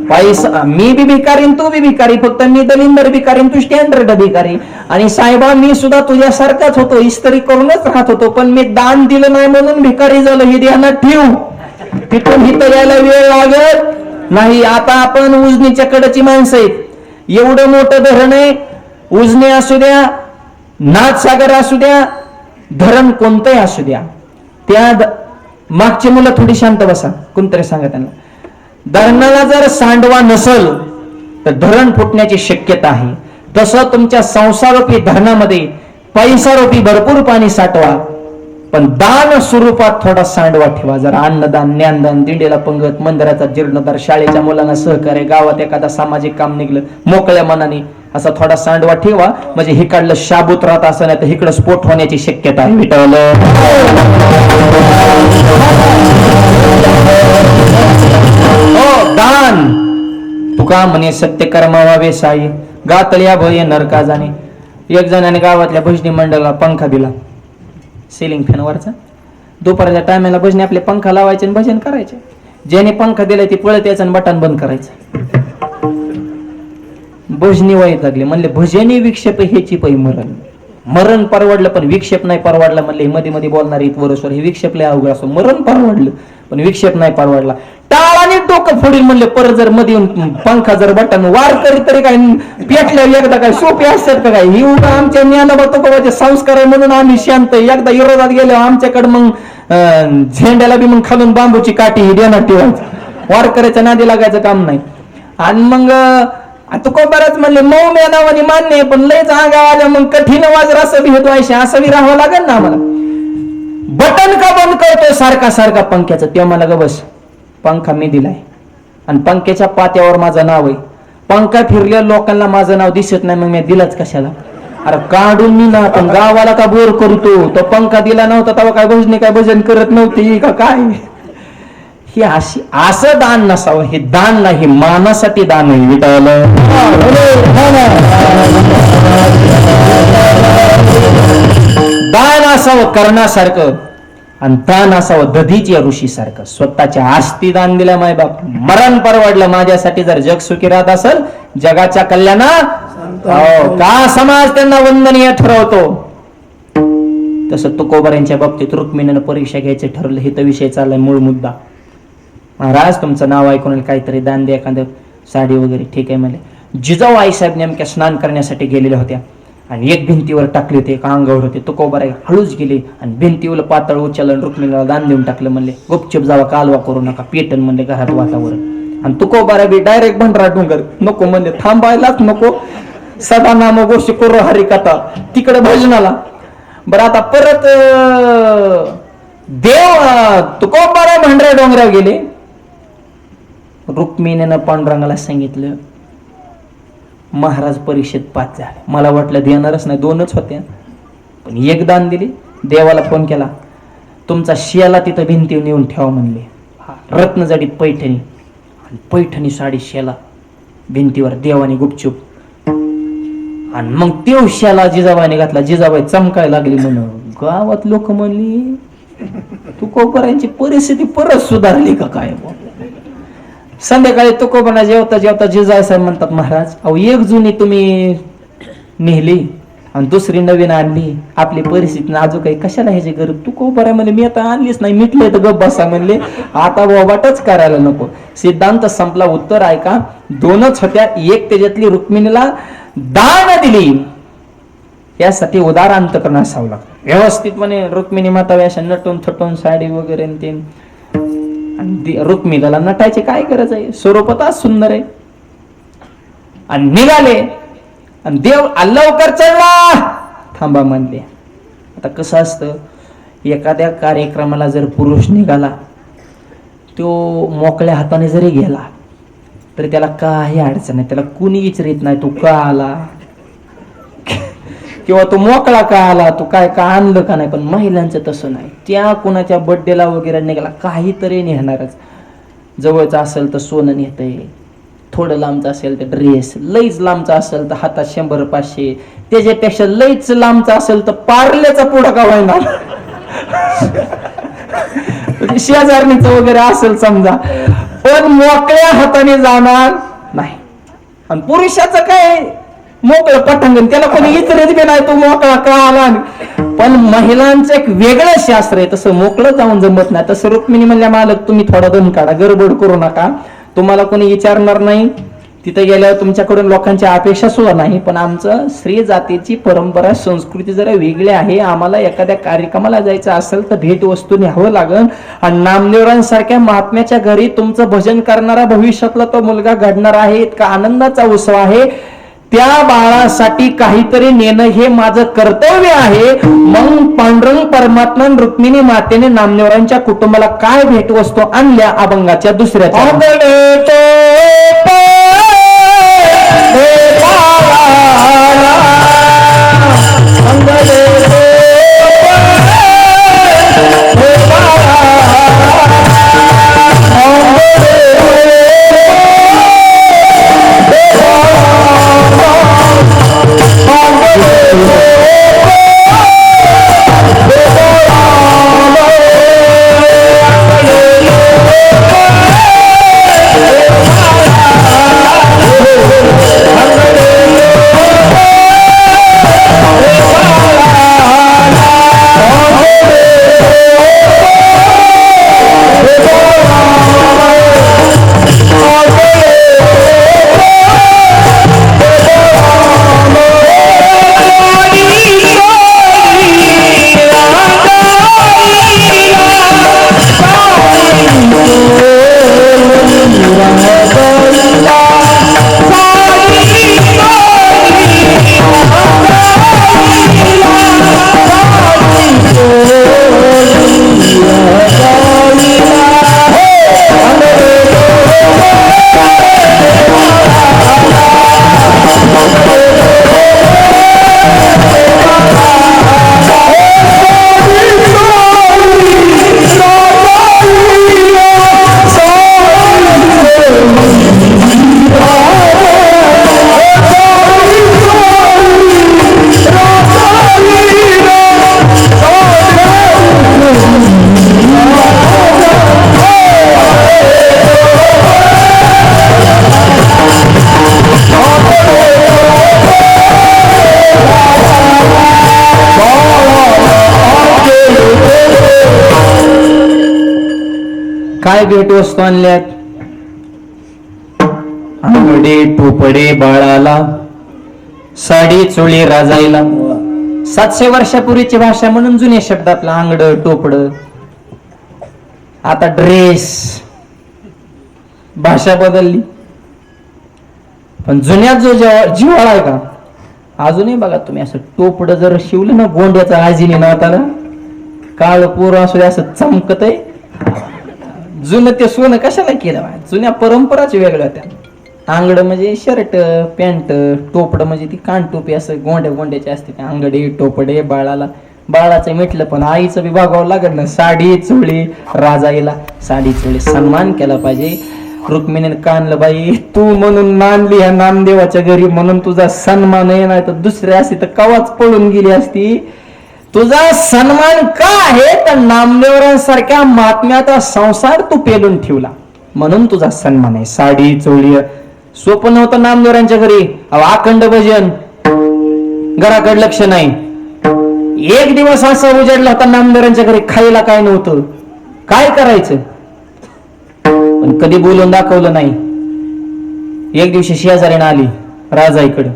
पैसा, मी बी भिकारी तू बी भिकारी, फक्त मी दलिंदर भिकारी तू स्टँडर्ड भिकारी. आणि साहेबा मी सुद्धा तुझ्यासारखाच होतो, इस्त्री करूनच राहत होतो, पण मी दान दिलं नाही म्हणून भिकारी झालो, हे ध्यानात ठेव. तिथून इथं यायला वेळ लागत नाही. आता आपण उजनीच्या कडची माणसं आहेत. एवढं मोठं धरण आहे, उजनी असू द्या, नाथसागर असू द्या, धरण कोणतंही असू द्या, त्या मागची मुलं थोडी शांत बसा, कोणतरी सांगा त्यांना. धरणाला जर सांडवा नसल तर धरण फुटण्याची शक्यता आहे. तसं तुमच्या संसारूपी धरणामध्ये पैसारूपी भरपूर पाणी साठवा, पण दान स्वरूपात थोडा सांडवा ठेवा. जरा अन्नदान, ज्ञानदान, दिंडीला पंगत, मंदिराचा जीर्णोद्धार, शाळेच्या मुलांना सहकार्य, गावात एखादा सामाजिक काम निघलं मोकळ्या मनाने, असा थोडा सांडवा ठेवा. म्हणजे हिकडलं शाबूत राहत असं नाही तर इकडं स्फोट होण्याची शक्यता आहे. विठ्ठल हो दान तुका म्हणे, सत्य कर्मा व्हावे साई, गातळ्या भय नरका जाणे. एक जणाने गावातल्या भजनी मंडळाला पंखा दिला, सिलिंग फॅनवरचा. दुपारच्या टायमाला भजनी आपले पंखा लावायचे आणि भजन करायचे. ज्याने पंखा दिलाय ते पळत यायचं आणि बटन बंद करायचं. भजनी वाईट लागले, म्हणले भजनी विक्षेप ह्याची पै मरण. मरण परवडलं पण विक्षेप नाही परवडला. म्हणले मध्ये मध्ये बोलणार वरसवर, हे विक्षेप लय अवघड असो. मरण परवडलं पण विक्षेप नाही परवडला. टाळाने डोकं फोडील म्हणले, परत जर मध्ये पंखा जर बटन वार करी तरी काय पेटल्या एकदा काय सोपे असतात का काय. ही उगा आमच्या ज्ञानोबा तुकोबाचे संस्कार आहे म्हणून आम्ही शांत. एकदा विरोधात गेलो आमच्याकडे मग झेंड्याला बी मग खालून बांबूची काठी ही देण्यात ठेवायची. वार करायचं नादी लागायचं काम नाही. आणि मग तुकोबाराच म्हणले, मऊ म्या नावाने मान्य आहे, पण लयच अंगा आल्या मग कठीण वाजर असं बी होतो, असं बी राहावं लागेल ना आम्हाला. बटन का बंद करतोय सारखा सारखा पंख्याचं. ते मला ग बस, पंखा मी दिलाय आणि पंख्याच्या पात्यावर माझं नाव आहे. पंखा फिरल्या लोकांना माझं नाव दिसत नाही, मग मी दिलाच कशाला. अरे काढून मी ना, पण गावाला का बोर करतो? तो पंखा दिला नव्हता तेव्हा काय भजने काय भजन करत नव्हती का काय? हे असं दान नसावं. हे दान नाही, मानासाठी दान आहे. विटाल दान असावं करण्यासारखं, आणि दान असावं दधीच्या ऋषी सारखं. स्वतःच्या आस्ती दान दिल्या माय बाप, मरण परवडलं माझ्यासाठी. जर जग सुखी राहत असेल, जगाच्या कल्याणा का समाज त्यांना वंदनीय ठरवतो. तसं तुकोबारांच्या बाबतीत रुक्मिणीनं परीक्षा घ्यायचं ठरवलं. हे तर विषय चाललाय, मूळ मुद्दा. महाराज तुमचं नाव ऐकून काहीतरी दान द्या, एखादं साडी वगैरे. ठीक आहे म्हणले. जिजाऊ आईसाहेब नेमक्या स्नान करण्यासाठी गेलेल्या होत्या आणि एक भिंतीवर टाकले होते, एका अंगावर होते. तुकोबाराय हळूच गेले आणि भिंतीवर पातळ उचललं, रुक्मिणीला दान देऊन टाकलं. म्हणले गुपचूप जावा, कालवा करू नका, पेटन म्हणले घरात वातावरण. आणि तुकोबारा बी डायरेक्ट भंडारा डोंगर नको म्हणले, थांबायलाच नको. सदा नाम गोष्टी करू हरी कथा, तिकडे भजनाला. बरं आता परत देव तुकोबारा भंडारा डोंगरावर गेले. रुक्मिणीनं पांडुरंगाला सांगितलं, महाराज परीक्षेत पास झाले. मला वाटलं देणारच नाही, 2च होत्या, पण एक दान दिली. देवाला फोन केला, तुमचा शियाला तिथं भिंतीवर नेऊन ठेवा म्हणले. रत्नजडीत पैठणी, आणि पैठणी साडी शियाला भिंतीवर देवाने गुपचूप. आणि मग तेव शियाला जिजाबाईने घातला. जिजाबाई चमकायला लागली. म्हणून गावात लोक म्हणली तुकोबारांची परिस्थिती परत सुधारली का काय. संध्याकाळी तुकोबांना जेवता जेवता जिजाई साहेब म्हणतात, महाराज अहो एक जुनी तुम्ही नेली आणि दुसरी नवीन आणली, आपली परिस्थिती अजून काही कशाला ह्याची गरज. तुकोबारा म्हणले मी आता आणलीच नाही, मिटले तर गप बसा म्हणले, आता वाटच करायला नको. सिद्धांत संपला. उत्तर ऐका, 2च होत्या, एक त्याच्यातली रुक्मिणीला दान दिली. यासाठी उदार अंतकरण असावं लागतं व्यवस्थितपणे. रुक्मिणी माता अशा नटून थटून साडी वगैरे ते, रुक्मिणीला नटायची काय गरज आहे, स्वरूपतच सुंदर आहे. आणि निघाले आणि देव लवकर चढला, थांबा म्हणले. आता कसं असतं, एखाद्या कार्यक्रमाला जर पुरुष निघाला, तो मोकळ्या हाताने जरी गेला तरी त्याला काही अडचण नाही, त्याला कुणी विचारित नाही तू का आला किंवा तू मोकळा का आला, तू काय का आणलं का नाही. पण महिलांचं तसं नाही. त्या कुणाच्या बर्थडेला वगैरे निघाला काहीतरी नेणारच. जवळचं असेल तर सोनं नेतंय, थोडं लांबचं असेल तर ड्रेस, लईच लांबचा असेल तर हातात 100-500, त्याच्यापेक्षा लईच लांबचा असेल तर पार्ल्याचा पुढं का व्हायना शेजारणीचं वगैरे असेल समजा, पण मोकळ्या हाताने जाणार नाही. आणि पुरुषाचं काय मोकळं पटांगण, त्याला कोणी इतरच बी नाही तो मोकळा का आला. पण महिलांचं एक वेगळं शास्त्र आहे, तसं मोकळं जाऊन जमत नाही. तसं रुक्मिणी म्हणल्या, मालक तुम्ही थोडा दम काढा, गडबड करू नका, तुम्हाला कोणी विचारणार नाही, तिथे गेल्यावर तुमच्याकडून लोकांच्या अपेक्षा सुद्धा नाही. पण आमचं स्त्री जातीची परंपरा संस्कृती जरा वेगळी आहे, आम्हाला एखाद्या कार्यक्रमाला जायचं असेल तर भेट वस्तू न्यावं लागेल. आणि नामदेवरांसारख्या महात्म्याच्या घरी तुमचं भजन करणारा भविष्यातला तो मुलगा घडणार आहे, इतका आनंदाचा उत्सव आहे, त्या बाळासाठी काहीतरी नेणं हे माझं कर्तव्य आहे. मग पांडुरंग परमात्मा रुक्मिणी मातेने नामदेवरांच्या कुटुंबाला काय भेटवस्तू आणल्या, अभंगाच्या दुसऱ्या काय भेट वस्तू आणल्यात? आंगडे टोपडे बाळाला, साडी चोळी राजाईला. 700 वर्षापूर्वीची भाषा म्हणून जुन्या शब्दातला आंगड टोपड. आता ड्रेस, भाषा बदलली. पण जुन्यात जो जिव्हाळा आहे का अजूनही बघा तुम्ही. असं टोपड जर शिवलं ना गोंड्याचा आजीने नाताला, काळ पोर असू दे असं चमकत आहे. जुनं ते सोनं कशाला केलं? जुन्या परंपराच वेगळ्या त्या. आंगड म्हणजे शर्ट पॅन्ट, टोपड म्हणजे ती कानटोपी असं गोंड्याची असते. ते आंगडे टोपडे बाळाला. बाळाचं मिटलं पण आईचं बी बघावं लागत ना. साडी चोळी राजाईला, साडी चोळी सन्मान केला पाहिजे. रुक्मिणीने कानलं बाई तू म्हणून नांदली ह्या नामदेवाच्या घरी म्हणून तुझा सन्मान आहे, नाही तर दुसरी असती तर कवाच पळून गेली असती. तुझा सन्मान का आहे तर नामदेवरांसारख्या महात्म्याचा संसार तू पेलून ठेवला म्हणून तुझा सन्मान आहे. साडी चोळी सोपं नव्हतं नामदेवरांच्या घरी. अखंड भजन, घराकडे लक्ष नाही. एक दिवस असा उजाडला होता नामदेवरांच्या घरी, खायला काय नव्हतं, काय करायचं? पण कधी बोलून दाखवलं नाही. एक दिवशी शेजारीने आली राजाईकडे.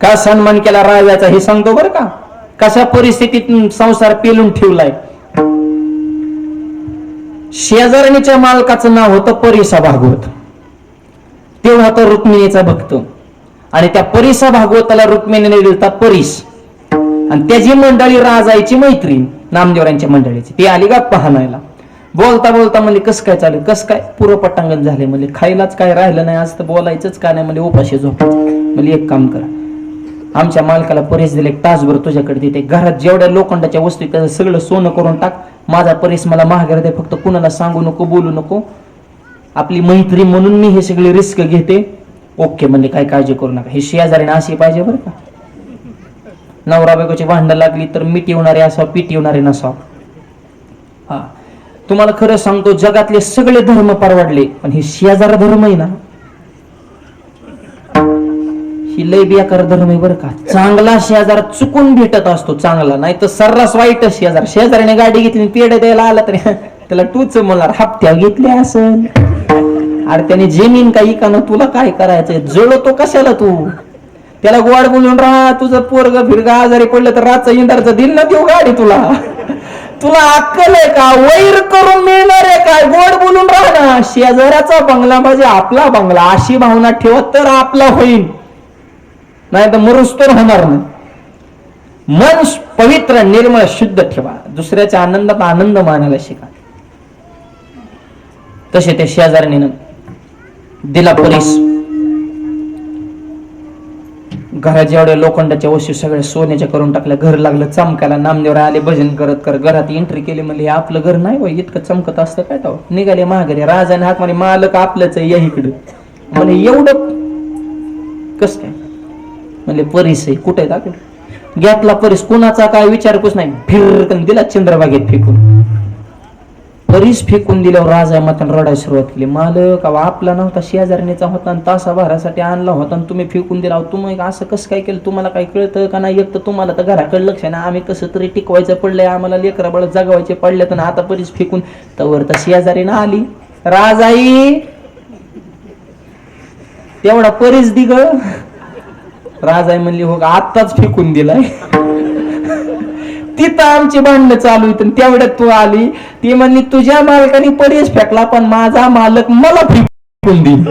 का सन्मान केला राजाचा हे सांगतो बरं का, कशा परिस्थितीत संसार पेलून ठेवलाय. शेजारणीच्या मालकाचं नाव होतं परिसा भागवत. तेव्हा होता रुक्मिणीचा भक्त. आणि त्या परिसा भागवताला रुक्मिणीने दिलता परीस. आणि त्याची मंडळी राजाईची मैत्रीण नामदेवरांच्या मंडळीची. ती आली गप्पा हाणायला. बोलता बोलता म्हणजे कसं काय चालेल, कसं काय पुरं पटांगण झाले म्हणजे खायलाच काय राहिलं नाही, आज तर बोलायचंच का नाही म्हणजे उपाशी झोपायचं. म्हणजे एक काम करा, आमच्या मालकाला परीस दिले, एक तासभर तुझ्याकडे देते, घरात जेवढ्या लोखंडाच्या वस्तू त्याचं सगळं सोनं करून टाक, माझा परीस मला महागार दे, फक्त कुणाला सांगू नको बोलू नको, आपली मैत्री म्हणून मी हे सगळे रिस्क घेते. ओके म्हणजे काय काळजी करू नका. हे शेजारीने अशी पाहिजे बरं का. नवरा बायकोची भांडण लागली तर मिटवणारे असावं, पिटवणारे नसावं. हा तुम्हाला खरं सांगतो, जगातले सगळे धर्म परवडले पण हे शेजार धर्म आहे ना, ही लय बेकार धर्म आहे बरं का. चांगला शेजार चुकून भेटत असतो चांगला, नाही तर सर्रास वाईट शेजार. शेजारीने गाडी घेतली पेढे द्यायला आला तरी त्याला तूच म्हणणार हप्त्या घेतल्या असेल. अरे त्याने जमीन काही का ना, तुला काय करायचंय, जळतो कशाला तू. त्याला गोड बोलून राहा, तुझं पोरग फिरगा आजारी पडलं तर रातचं इंदारचं दिल ना देऊ गाडी तुला. तुला अक्कल आहे का? वैर करून मिळणार आहे काय? गोड बोलून राहा ना. शेजाऱ्याचा बंगला म्हणजे आपला बंगला अशी भावना ठेवत तर आपला होईल, नाही तर मरुस तर होणार नाही. मन पवित्र निर्मळ शुद्ध ठेवा, दुसऱ्याच्या आनंदात आनंद मानायला शिका. तसे ते शेजाऱ्याने दिला परीस. घरात जेवढ्या लोखंडाच्या वस्तू सगळ्या सोन्याच्या करून टाकल्या. घर लागलं चमकायला. नामदेव आले भजन करत करत, घरात एंट्री केली. म्हणजे आपलं घर नाही होय, इतकं चमकत असतं काय तो. निघाले माघारी. राजाने हाक म्हणे मालक आपलंच आहे, या इकडं. म्हणजे एवढं कस काय म्हणजे परीस आहे, कुठे दाखल घेतला परीस, कुणाचा काय विचारपूस नाही, फिरकन दिला चंद्रभागेत फेकून. परीस फेकून दिल्यावर राजा मात्र रडायला सुरुवात केली. मालक आपला नव्हता, शेजारणीचा होता आणि तासाभरासाठी आणला होता आणि तुम्ही फेकून दिला. तुम्ही असं कसं काय केलं, तुम्हाला काय कळतं का नाही? एक तर तुम्हाला तर घराकडे लक्ष नाही, आम्ही कसं तरी टिकवायचं पडलंय, आम्हाला लेकरा बाळ जगवायचे पडले, तर आता परीस फेकून. तवर तर शेजारीनं आली, राजाई तेवढा परीस दिग. राजाई म्हणली हो आत्ताच फेकून दिलाय. तिथं आमची भांडणं चालू होती, तेवढ्यात तू आली. ती म्हणली तुझ्या मालकाने परीस फेकला पण माझा मालक मला फेकून देईल,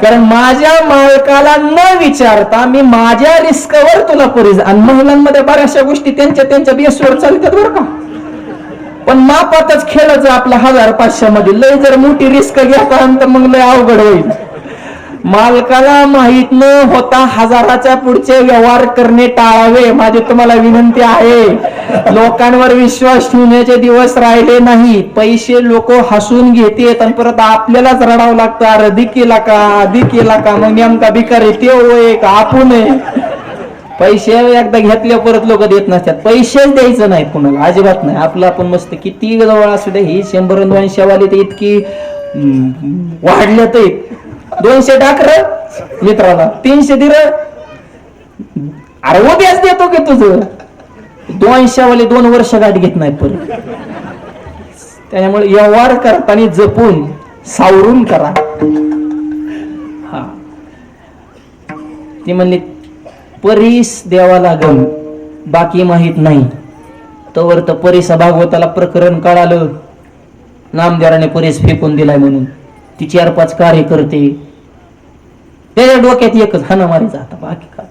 कारण माझ्या मालकाला न विचारता मी माझ्या रिस्कवर तुला परीस. आणि महिलांमध्ये बऱ्याचशा गोष्टी त्यांच्या बेसवर चालतात बरं का. पण मापातच खेळायचं आपला 1500 मध्ये. लय जर मोठी रिस्क घेता तर मग लय अवघड होईल. मालकाला माहित न होता 1000च्या पुढचे व्यवहार करणे टाळावे, माझी तुम्हाला विनंती आहे. लोकांवर विश्वास ठेवण्याचे दिवस राहिले नाही. पैसे लोक हसून घेतात आणि परत आपल्यालाच रडावं लागतं, अरे दिकेला का. मग नेमका भिकारी ते होय का आपण आहे? पैसे एकदा घेतल्या परत लोक देत नसतात. पैसेच द्यायचं नाही कुणाला, अजिबात नाही. आपलं आपण मस्त किती जवळ असू दे. ही 100-200 वाली ते इतकी वाढल्या तर 200 टाक र मित्राला, 300 दे र. अरे उद्याच देतो की तुझं. 200 वाले 2 वर्ष गाठ घेत नाहीत परत. त्यामुळे व्यवहार करताना जपून सावरून करा. हा ती म्हणली परीस द्यावा लागल, बाकी माहित नाही. तवर तर परीसा भागवताला प्रकरण कळालं, नामदेवाने परीस फेकून दिलाय म्हणून. ती 4-5 कार्य करते, त्याच्या डोक्यात एकच हाना मारीचा आता, बाकी काय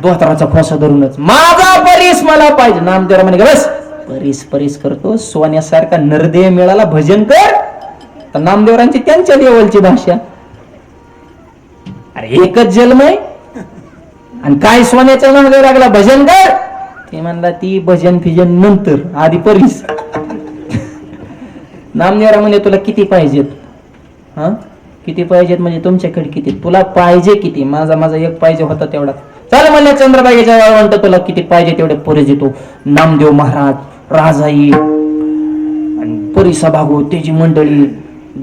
दोहताराचा खोसा धरूनच माझा परीस मला पाहिजे. नामदेव म्हणे बस परीस परीस करतो, सोन्यासारखा नरदेह मिळाला भजन कर. तर नामदेवरांची त्यांच्या लेवलची भाषा, अरे एकच जन्म आहे आणि काय सोन्याच्या नामदेव लागला भजन कर. ते म्हणला ती भजन फिजन नंतर, आधी परीस. नामदेवरा म्हणे तुला किती पाहिजेत? हा किती पाहिजेत म्हणजे तुमच्याकडे किती, तुला पाहिजे किती? माझा एक पाहिजे होता तेवढा. चाल म्हणले चंद्रबागेच्या वाळवंट, तुला किती पाहिजे तेवढे पुरे देतो. नामदेव महाराज, राजाई आणि परिसा भागवत त्याची मंडळी,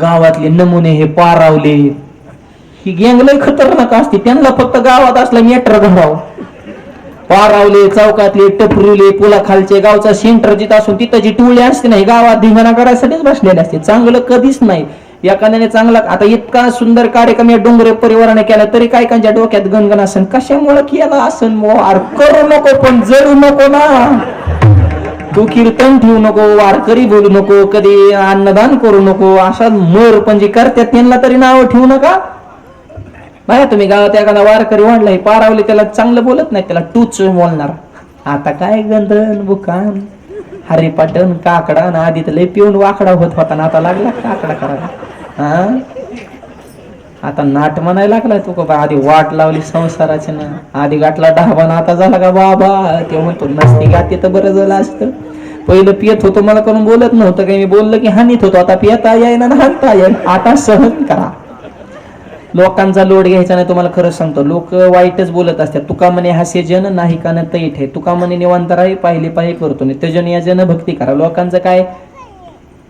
गावातले नमुने हे पारावले. ही गँग लय खतरनाक असते, त्यांना फक्त गावात असला मेट्रो घडाव. पारावले, चौकातले, टपरुले, पुला खालचे, गावचा सेंटर जिथं असून तिथं जी टोळी असते नाही, गावात धिंगाणा करायसाठीच बसलेले असते. चांगलं कधीच नाही. एखाद्याने चांगला, आता इतका सुंदर कार्यक्रम या डोंगरे परिवाराने केला तरी काय कांच्या डोक्यात गणगण असन, कशामुळे केला असन? करू नको पण जरू नको ना. तू कीर्तन ठेवू नको, वारकरी बोलू नको, कधी अन्नदान करू नको, अशा मोर पण जे करतात त्यांना तरी नाव ठेवू नका. बघा तुम्ही गावात एखादा वारकरी वाढलाय, पारावले, त्याला चांगलं बोलत नाही, त्याला टूच बोलणार. आता काय गंधन बुकान हरिपाटन काकडा, आधी तर लय पिऊन वाकडा होत होता ना, आता लागला काकडा करायला. हा आता नाट म्हणायला लागलाय तू का? आधी वाट लावली संसाराची ना, आधी गाठला ढाबा ना, आता झाला का बाबा? ते म्हणतो नसती गाते तर बरं झालं असतं. पहिलं पियत होतो, मला करून बोलत नव्हतं काही, मी बोललं की हानीत होतो. आता पियता येईना ना हाणता येईन, आता सहन करा. लोकांचा लोड घ्यायचा नाही. तुम्हाला खरं सांगतो, लोक वाईटच बोलत असतात. तुका म्हणे हास्य जन नाही का न तैठ आहे, तुका म्हणे निवांत राही पाहिले पाहि करतो नाही, त्याजन या जन भक्ती करा. लोकांचं काय,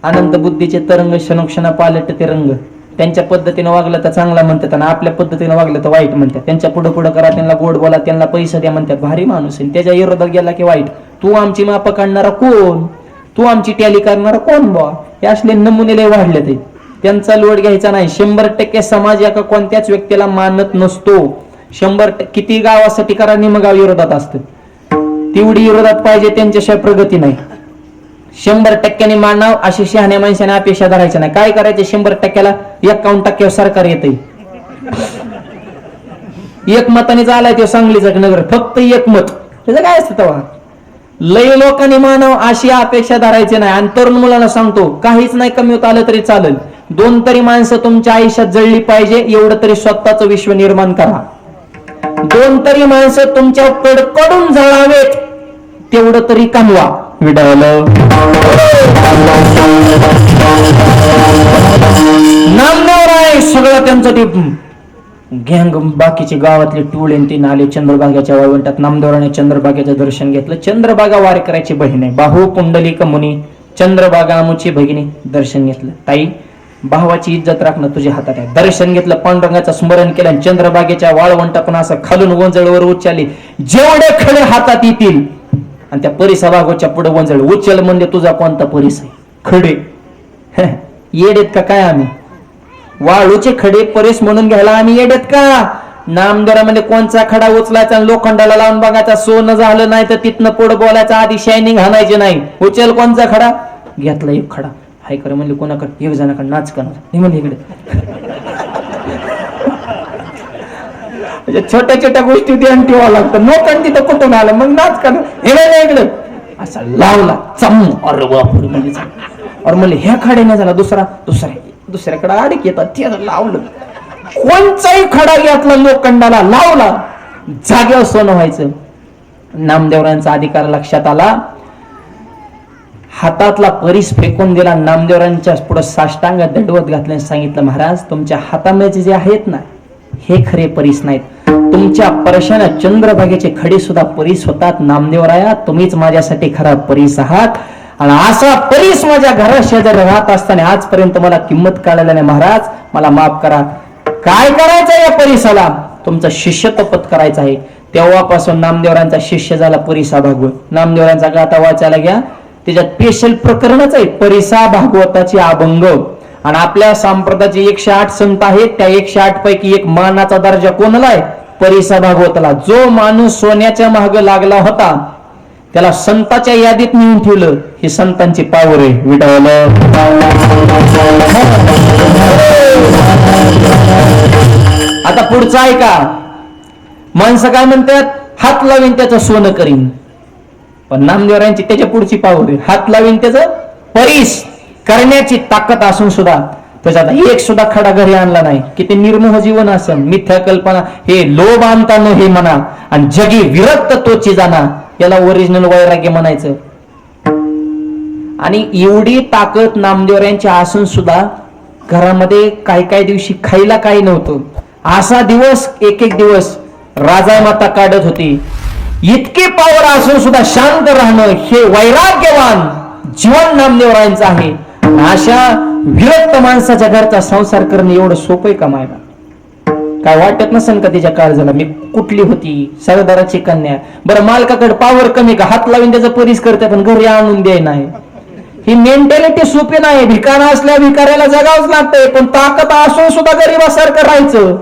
अनंत बुद्धीचे तरंग क्षणोक्षणा पालट ते रंग. त्यांच्या पद्धतीने वागलं तर चांगला म्हणतात आणि आपल्या पद्धतीने वागलं तर वाईट म्हणतात. त्यांच्या पुढे पुढे करा, त्यांना गोड बोला, त्यांना पैसा द्या म्हणतात. भारी माणूस आहे, त्याच्या विरोधात गेला की वाईट. तू आमची माप काढणारा कोण? तू आमची टॅली करणारा कोण? बा हे असले नमुने लय वाढले ते. त्यांचा लोड घ्यायचा नाही. 100% समाज एका कोणत्याच व्यक्तीला मानत नसतो. 100% किती गावासाठी करा, निमगाव विरोधात असतं. तेवढी विरोधात पाहिजे, त्यांच्याशिवाय प्रगती नाही. 100% मानव अशी शहाण्या माणसाने अपेक्षा धरायच्या नाही. काय करायचे? 100%ला 51% सरकार येते. एक मताने चालाय ते सांगलीचा नगर, फक्त एक मत. त्याचं काय असतं तेव्हा? लय लोकांनी मानव अशी अपेक्षा धरायची नाही. आणि तरुण मुलांना सांगतो, काहीच नाही कमी होत आलं तरी चालेल, 2 तरी माणसं तुमच्या आयुष्यात जळली पाहिजे, एवढं तरी स्वतःच विश्व निर्माण करा. 2 तरी माणसं तुमच्या कडकडून जळावेत, तेवढं तरी कमवा. विडावलं नामदेव आहे सगळं त्यांचं ते गँग. बाकीचे गावातले टोळे ते नाले चंद्रभागेच्या वाळवंटात. नामदेवराने चंद्रभागेचं दर्शन घेतलं. चंद्रभागा वारकऱ्याची बहीण आहे, बाहू कुंडलिक मुनी चंद्रभागा आमुची भगिनी. दर्शन घेतलं. ताई, भावाची इज्जत राखणं तुझ्या हातात आहे. दर्शन घेतलं, पांडुरंगाचं स्मरण केलं. चंद्रभागेच्या वाळवंटातून असं खालून वंजळवर उचलली, जेवढे खडे हातात येतील. आणि त्या परिसा भागवच्या पुढे वंजळ उचल म्हणजे तुझा कोणता परिस आहे? खडे येडेत का काय आम्ही? वाळूचे खडे परेश म्हणून घ्यायला आम्ही येडेत का? नामदेवामध्ये कोणचा खडा उचलायचा, लोखंडाला लावून बघायचा, सोनं झालं नाही तर तिथनं पुढे बोलायचं, आधी शायनिंग घालायचे नाही. उचल कोणचा खडा? घेतला एक खडा. हाय कर म्हणले कोणाकडे? एक जणाकडे. नाच करणार हे म्हणजे इकडे. छोट्या छोट्या गोष्टी ध्यान ठेवावं लागतं. नोकं तिथं कुठून आलं मग नाच करणार हे नाही इकडे. असा लावला चम, अरे बापरे म्हणजे और म्हणले ह्या खड्याने झाला दुसऱ्याकडे अडक येतात, ते लावलं. कोणचाही खडा घेतला, लोखंडाला लावला, जागेवर सोनं व्हायचं. नामदेवरांचा अधिकार लक्षात आला. हातातला परीस फेकून दिला. नामदेवरांच्या पुढे साष्टांग दंडवत घातल्याने सांगितलं, महाराज तुमच्या हातामध्ये जे आहेत ना हे खरे परीस नाहीत. तुमच्या परशानं चंद्रभागेचे खडे सुद्धा परीस होतात. नामदेवराया, तुम्हीच माझ्यासाठी खरा परीस आहात. आणि असा परीस माझ्या घरा शेजारी राहत असताना आजपर्यंत मला किंमत काढलेला नाही. महाराज मला माफ करा. काय करायचं या परीसाला? तुमचं शिष्यत्वपद करायचं आहे. तेव्हापासून नामदेवरांचा शिष्य झाला परिसा भागवत. नामदेवरांचा गाथा वाचायला घ्या. त्याच्यात स्पेशल प्रकरणच आहे परिसा भागवताची अभंग. आणि आपल्या संप्रदायाचे 108 संत आहेत, त्या 108 पैकी एक मानाचा दर्जा कोणाला आहे? परिसा भागवताला. जो माणूस सोन्याच्या माग लागला होता त्याला संतांच्या यादीत नेऊन ठेवलं. ही संतांची पावर आहे. विठ्ठल आता पुढचं ऐका. माणसं काय म्हणतात? हात लावीन त्याचं सोनं करीन. पण नामदेवरायांची त्याच्या पुढची पावर आहे. हात लावीन त्याचं परीस करण्याची ताकद असून सुद्धा त्याच्यात एक सुद्धा खडा घरी आणला नाही. किती निर्मोह जीवन असन. मिथ्या कल्पना, हे लोभ आणताना हे म्हणा, आणि जगी विरक्त तोची जाणा, याला ओरिजिनल वैराग्य म्हणायचं. आणि एवढी ताकद नामदेवरायांची असून सुद्धा घरामध्ये काही दिवशी खायला काही नव्हतं. असा दिवस एक दिवस राजा माता काढत होती. इतके पावर असून सुद्धा शांत राहणं हे वैराग्यवान जीवन नामदेवरायांचं आहे. अशा विरक्त माणसाच्या घरचा संसार करणं एवढं सोपं का मायला? काय वाटत नसेल का तिच्या काळजाला? मी कुठली होती? सरदाराची कन्या. बरं मालकाकडे पावर कमी का? हात लावून त्याचा परीस करते पण घरी आणून द्याय नाही. ही मेंटॅलिटी सोपी नाही. भिकार असल्या भिकाऱ्याला जगावंच लागतंय, पण ताकद असून सुद्धा गरीबासारखं राहायचं,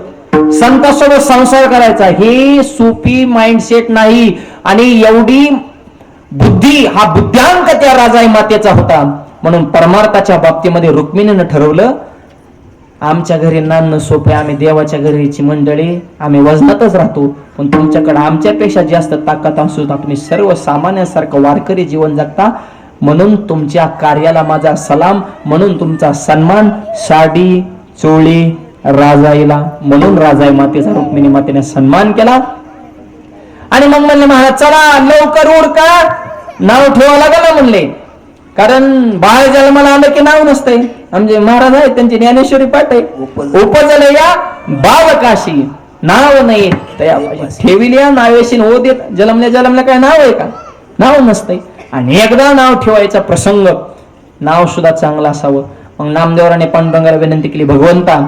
संतांसोबत संसार करायचा, ही सोपी माइंडसेट नाही. आणि एवढी बुद्धी, हा बुद्ध्यांक त्या राजाई मातेचा होता. म्हणून परमार्थाच्या बाबतीमध्ये रुक्मिणीनं ठरवलं, आमच्या घरी नाणं सोपे, आम्ही देवाच्या घरीची मंडळी, आम्ही वजनातच राहतो, पण तुमच्याकडे आमच्यापेक्षा जास्त ताकद असू सुद्धा तुम्ही सर्वसामान्यासारखं वारकरी जीवन जगता. म्हणून तुमच्या कार्याला माझा सलाम, म्हणून तुमचा सन्मान. साडी चोळी राजाईला, म्हणून राजाई मातेचा रुक्मिणी मातेने सन्मान केला. आणि मग म्हणले महाराज चला लवकर उरका, नाव ठेवा लागला म्हणले. कारण बाळ जन्माला आलं की नाव नसतंय. म्हणजे महाराज आहे त्यांची ज्ञानेश्वरी पाठ आहे, उपजल या बालकाशी नाव नाही ठेविल्या नावेशी ओ देत. जलमल्या काय नाव आहे का? नाव नसतंय. आणि एकदा नाव ठेवायचा प्रसंग, नाव सुद्धा चांगलं असावं. मग नामदेवराने पांडुरंगाला विनंती केली, भगवंता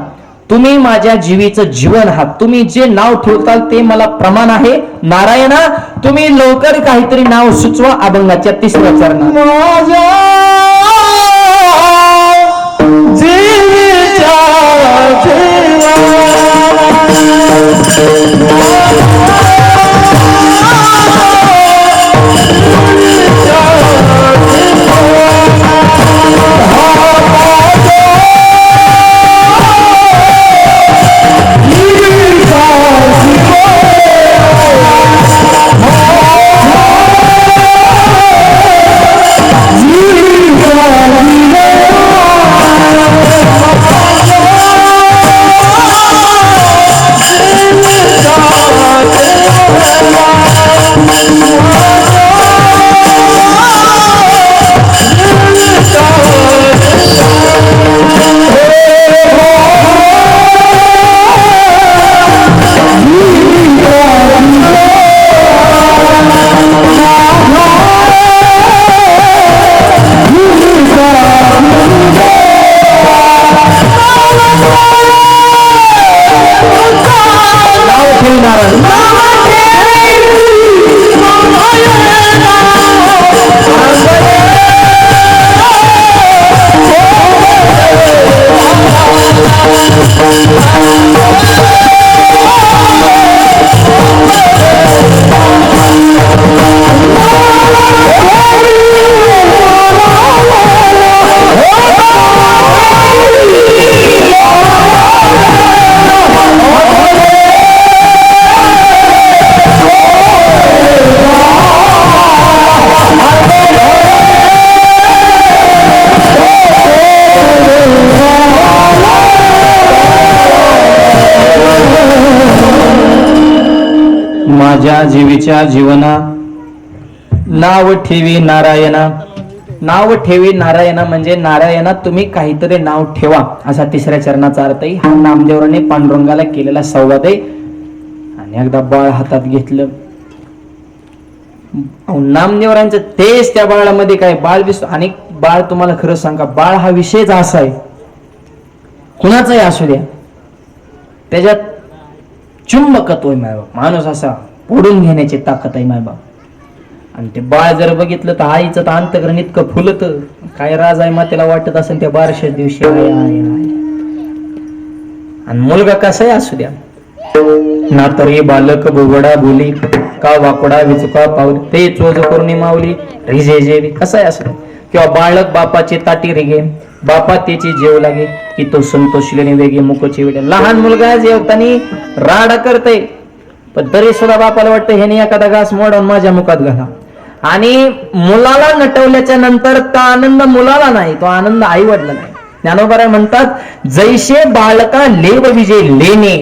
तुम्ही माझ्या जीवीचं जीवन आहात, तुम्ही जे नाव ठेवताल ते मला प्रमाण आहे. नारायणा तुम्ही लवकर काहीतरी नाव सुचवा. अभंगाच्या 3ऱ्या चरणात माझ्या जीवीच्या माझ्या जीवीच्या जीवना नाव ठेवी नारायणा. नाव ठेवी नारायणा म्हणजे नारायणा तुम्ही काहीतरी नाव ठेवा, असा 3ऱ्या चरणाचा अर्थ आहे. हा नामदेवराने पांडुरंगाला केलेला संवाद आहे. आणि एकदा बाळ हातात घेतलं, नामदेवरांचं तेच त्या बाळामध्ये काय बाळ दिसतो. आणि बाळ तुम्हाला खरं सांगा, बाळ हा विषयच असा आहे, कुणाचाही असू द्या, त्याच्यात चुंबकत्व आहे मायबाप. माणूस असा ओढून घेण्याची ताकद आहे मायबाप. आणि ते बाळ जर बघितलं तर आईचं तर अंतकरण इतकं फुलत, काय राज आहे मातेला वाटत असेल त्या 12 दिवशी आहे. आणि मुलगा कसाही असू द्या, ना तरी बालक बोबडा बोली का वाकडा विचुका पावली ते चोज करून मावली रिजे जेवी, कसाही असू द्या. किंवा बाळक बापाचे ताटी रेगे बापा त्याची जेव लागे की तो संतोषलेने वेगे मुखची वेडे. लहान मुलगा जेवताना राडा करते, पण तरी सुद्धा बापाला वाटतं ह्याने एखादा घास मोडून माझ्या मुखात घाला. आणि मुलाला नटवल्याच्या नंतर तो आनंद मुलाला नाही, तो आनंद आई वडिला नाही. ज्ञानोबा म्हणतात जैसे बाळका लेव विजय लेणे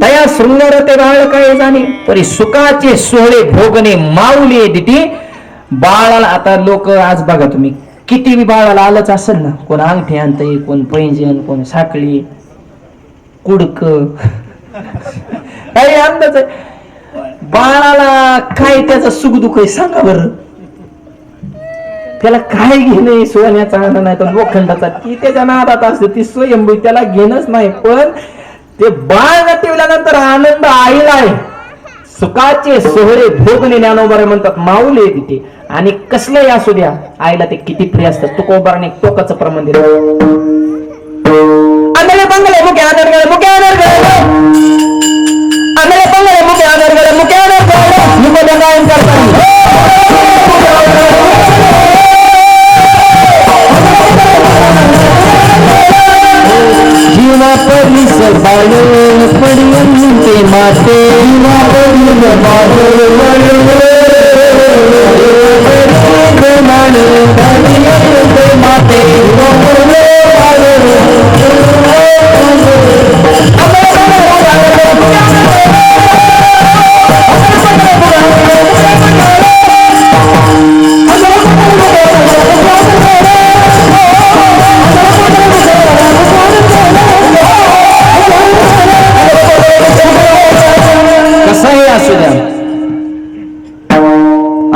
तया शृंगार ते बाळका जाणे परी सुखाचे सोहळे भोगणे माऊली दिटी. बाळाला आता लोक आज बघा तुम्ही किती बी बाळाला आलंच असेल ना, कोण अंगठी आणतंय, कोण पैंजण, कोण साखळी कुडक काही अंदाज आहे. बाळाला काय त्याचं सुखदुःख आहे सांगा बरं. त्याला काय घेणे सोन्याचा आनंद नाही तर लोखंडाचा, ती त्याच्या नादात असते, ती स्वयंभू त्याला घेणंच नाही. पण ते बाळ नटवल्यानंतर आनंद आईला आहे. सुखाचे सोहळे भोगणे ज्ञानोबा म्हणतात माऊली तिथे. आणि कसलंही असू द्या आईला ते किती प्रिय असतात. तुकोबाराने टोकाचं प्रमाण दिलं. आंधळे बंगले मुके आदरगळे मुके आदरगळे आंधळे बंगले मुके आदरगळे मुके आदरगळे मुके गायन करतात. जीवा परिस बाळो पडियंते माते जीवा परिस बाळो माने पडियंते माते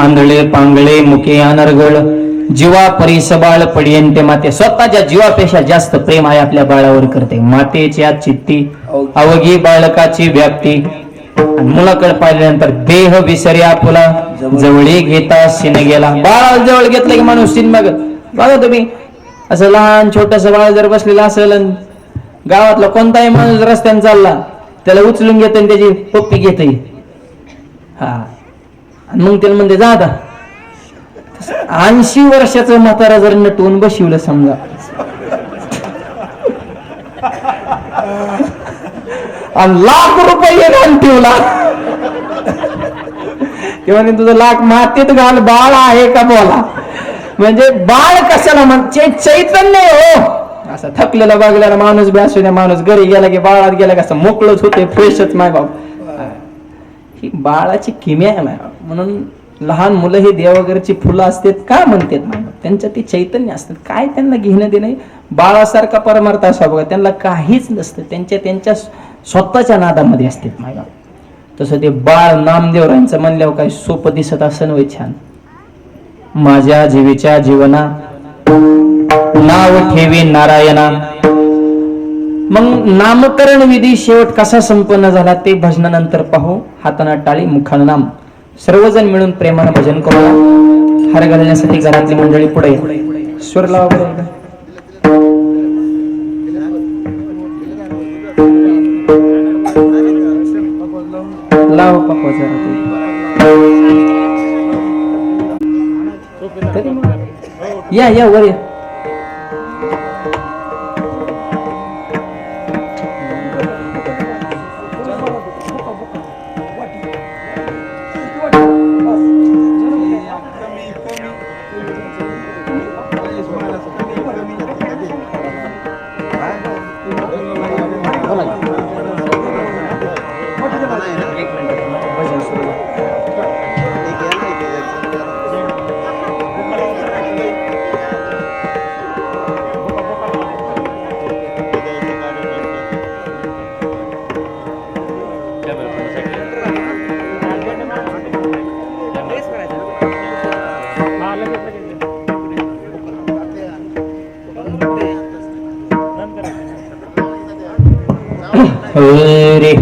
आंधळे पांगळे मुके अनर्गळ जीवा परिसबाळ पडियंते माते. स्वतःच्या जीवापेक्षा जास्त प्रेम आहे आपल्या बाळावर करते. मातेच्या चित्ती अवघी बाळकाची व्याप्ती. मुलाकडे पाहिल्यानंतर देह विसर्या फुला जवळी घेता सिन गेला. बाळाला जवळ घेतलं की माणूस सिन बघत. बघा तुम्ही असं लहान छोटस बाळ जर बसलेलं असेल, गावातला कोणताही माणूस रस्त्याने चालला त्याला उचलून घेत आणि त्याची पप्पी घेते. हा मग त्याला म्हणते जा आता. 80 वर्षाचं म्हातारा जर नटवून बशिवलं समजा, आणि लाख रुपये घाल ठेवला, तेव्हा तुझं लाख मातीत घाल बाळ आहे का बोला. म्हणजे बाळ कशाला म्हणजे चैतन्य हो. असं थकलेला बघलेला माणूस बी असू द्या, माणूस घरी गेला की बाळात गेला कसं मोकळच होते, फ्रेशच माय बाप. ही बाळाची किमया आहे माय बाप. म्हणून लहान मुलं हे देवाघरची फुलं असतात का म्हणतात, त्यांच्या ते चैतन्य असतात. काय त्यांना घेणं दे नाही. बाळासारखा परमार्थ असा बघा, त्यांना काहीच नसतं, त्यांच्या स्वतःच्या नादामध्ये असतात माय बाप. तसं ते बाळ नामदेवरांचं म्हणल्यावर काही सोपं दिसत असं नव्हे. छान माझ्या जीवीच्या जीवना नाव ठेवी नारायणा. मग नामकरण विधी शेवट कसा संपन्न झाला ते भजनानंतर पाहू. हाताना टाळी मुखानं नाम. सर्वजण मिळून प्रेमानं भजन करूया. हार घालण्यासाठी घरातली मंडळी पुढे स्वर लावा. लाव पप्पा जरा या वर या. रे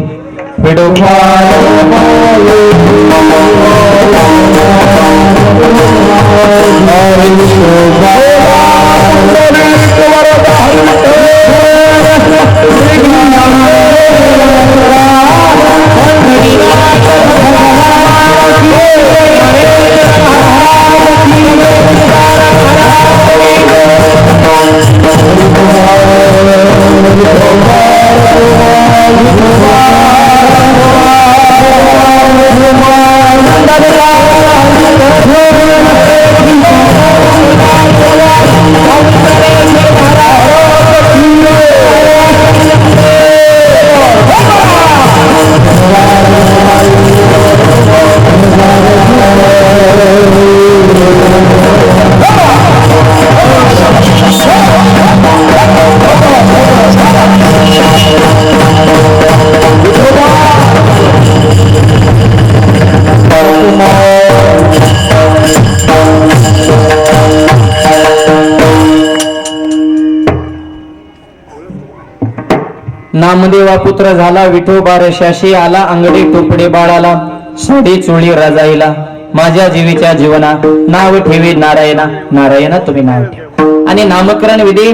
नामदेवा पुत्र झाला विठोबा रशाशी आला अंगडी टोपडे बाळाला साडी चोळी रजाईला माझ्या जीवीच्या जीवना नाव ठेवी नारायणा नारायणा तुम्ही नाव ठेवा. आणि नामकरण विधी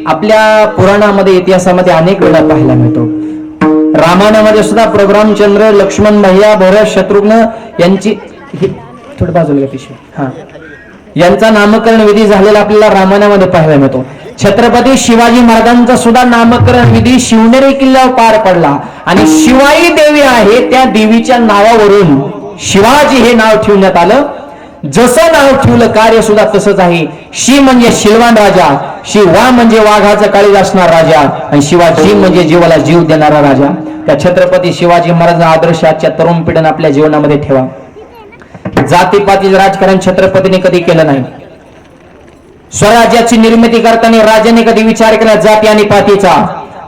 आपल्या पुराणामध्ये इतिहासामध्ये अनेक वेळा पाहायला मिळतो. रामायणामध्ये सुद्धा प्रभुरामचंद्र लक्ष्मण भैया भरत शत्रुघ्न यांची थोडी बाजूला पिशवी यांचा नामकरण विधी झालेला आपल्याला रामायणामध्ये पाहायला मिळतो. छत्रपती शिवाजी महाराजांचा सुद्धा नामकरण विधी शिवनेरी किल्ल्यावर पार पडला आणि शिवाई देवी आहे त्या देवीच्या नावावरून शिवाजी हे नाव ठेवण्यात आलं. जसं नाव ठेवलं कार्य सुद्धा तसंच आहे. शी म्हणजे शिलवान राजा, शिवा म्हणजे वाघाचा काळीज असणार राजा आणि शिवाजी म्हणजे जीवाला जीव देणारा राजा. त्या छत्रपती शिवाजी महाराजांचा आदर्श आजच्या तरुण पिढीने आपल्या जीवनामध्ये ठेवा. जातीपातीचं राजकारण छत्रपतीने कधी केलं नाही. स्वराज्याची निर्मिती करताना राजाने कधी विचार केला जाती आणि पातीचा.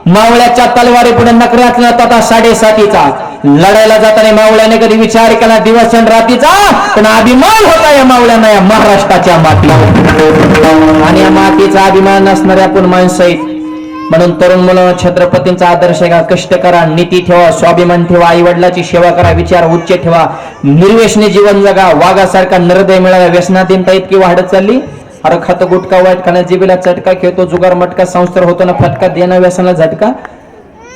मावळ्याच्या तलवारी पुढे नकऱ्यातला तथा 7.5 लढायला जाताना मावळ्याने कधी विचार केला दिवस आणि रात्रीचा, पण अभिमान होता या मावळ्यांना या महाराष्ट्राच्या मातीवर आणि या मातीचा अभिमान असणारे आपण माणसं आहेत. म्हणून तरुण मुलं छत्रपतींचा आदर्श घ्या, कष्ट करा, नीती ठेवा, स्वाभिमान ठेवा, आई वडिलाची सेवा करा, विचार उच्च ठेवा, निर्व्यसनी जीवन जगा. वाघासारखा निर्दय मिळाला व्यसनाधीनता इतकी वाढत चालली. अरे खातं गुटका वाईट खाण्या जिबीला चटका खेळतो जुगार मटका संस्कार होतो ना फटका देणं व्यसनाला झटका.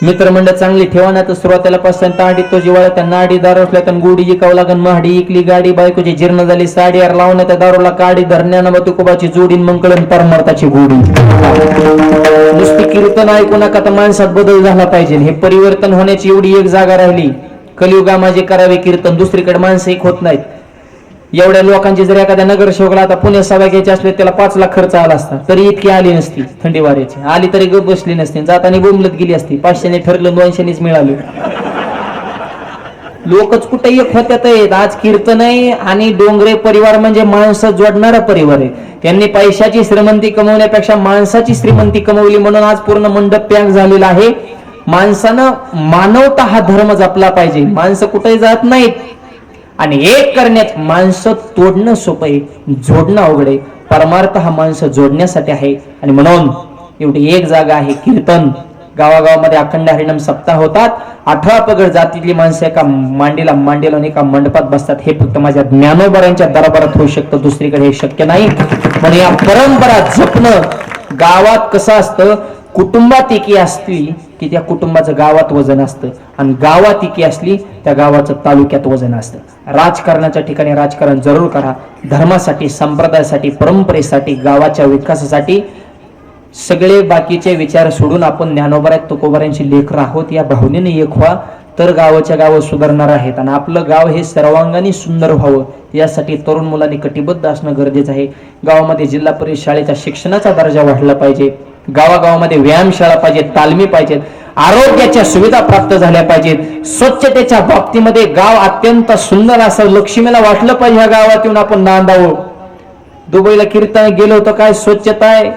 मित्रमंडळ चांगली ठेवा ना तर सुरुवातीला पासून ताडी तो जिवाळा त्या नाडी दारू असल्या तर गोडी जिकावं लागन. महाडी इकली गाडी बायकोची जीर्ण झाली साडी यार लावून त्या दारूला काडी धरण्यानं बतुकोबाची जोडीन मंकळन परमार्थाची गोडी. नुसती कीर्तन ऐकू नका तर माणसात बदल झाला पाहिजे. हे परिवर्तन होण्याची एवढी एक जागा राहिली. कलियुगा माझे करावे कीर्तन, दुसरीकडे माणसं एक होत नाहीत. एवढ्या लोकांची जर एखाद्या नगरसेवकला आता पुणे सभा घ्यायची असले त्याला 5 लाख खर्च आला असता तरी इतकी आली नसती. थंडी वाऱ्याची आली तरी गप बसली नसती, जाताना बोंबलत गेली असती. 500ने ठरलं 200नेच मिळालं. लोकच कुठे एक होत्यात आहेत. आज कीर्तन आहे आणि डोंगरे परिवार म्हणजे माणसं जोडणारा परिवार आहे. त्यांनी पैशाची श्रीमंती कमवण्यापेक्षा माणसाची श्रीमंती कमवली म्हणून आज पूर्ण मंडप पॅक झालेला आहे. माणसानं मानवता हा धर्म जपला पाहिजे. माणसं कुठेही जात नाहीत आणि एक करण्यात माणसं तोडणं सोपं आहे, जोडणं अवघड आहे. परमार्थ हा माणसं जोडण्यासाठी आहे आणि म्हणून एवढी एक जागा आहे कीर्तन. गावागावामध्ये अखंड हरिनाम सप्ताह होतात. 18 पगड जातीतली माणसं एका मांडीला आणि एका मंडपात बसतात. हे फक्त माझ्या ज्ञानोबरांच्या दरबारात होऊ शकतं, दुसरीकडे हे शक्य नाही. म्हणून या परंपरा जपणं. गावात कसं असतं, कुटुंबात एकी असली की त्या कुटुंबाचं गावात वजन असतं आणि गावात एकी असली त्या गावाचं तालुक्यात वजन असतं. राजकारणाच्या ठिकाणी राजकारण जरूर करा. धर्मासाठी, संप्रदायासाठी, परंपरेसाठी, गावाच्या विकासासाठी सगळे बाकीचे विचार सोडून आपण ज्ञानोबा तुकोबारांची लेकरं आहोत या भावनेने एक व्हा तर गावाच्या गाव सुधारणार आहेत आणि आपलं गाव हे सर्वांगाने सुंदर व्हावं यासाठी तरुण मुलांनी कटिबद्ध असणं गरजेचं आहे. गावामध्ये जिल्हा परिषद शाळेच्या शिक्षणाचा दर्जा वाढला पाहिजे. गावागावामध्ये व्यायामशाळा पाहिजेत, तालमी पाहिजेत, आरोग्याच्या सुविधा प्राप्त झाल्या पाहिजेत. स्वच्छतेच्या बाबतीमध्ये गाव अत्यंत सुंदर असं लक्ष्मीला वाटलं पाहिजे ह्या गावात येऊन आपण नांदावं. दुबईला कीर्तन गेलो होतं, काय स्वच्छता आहे.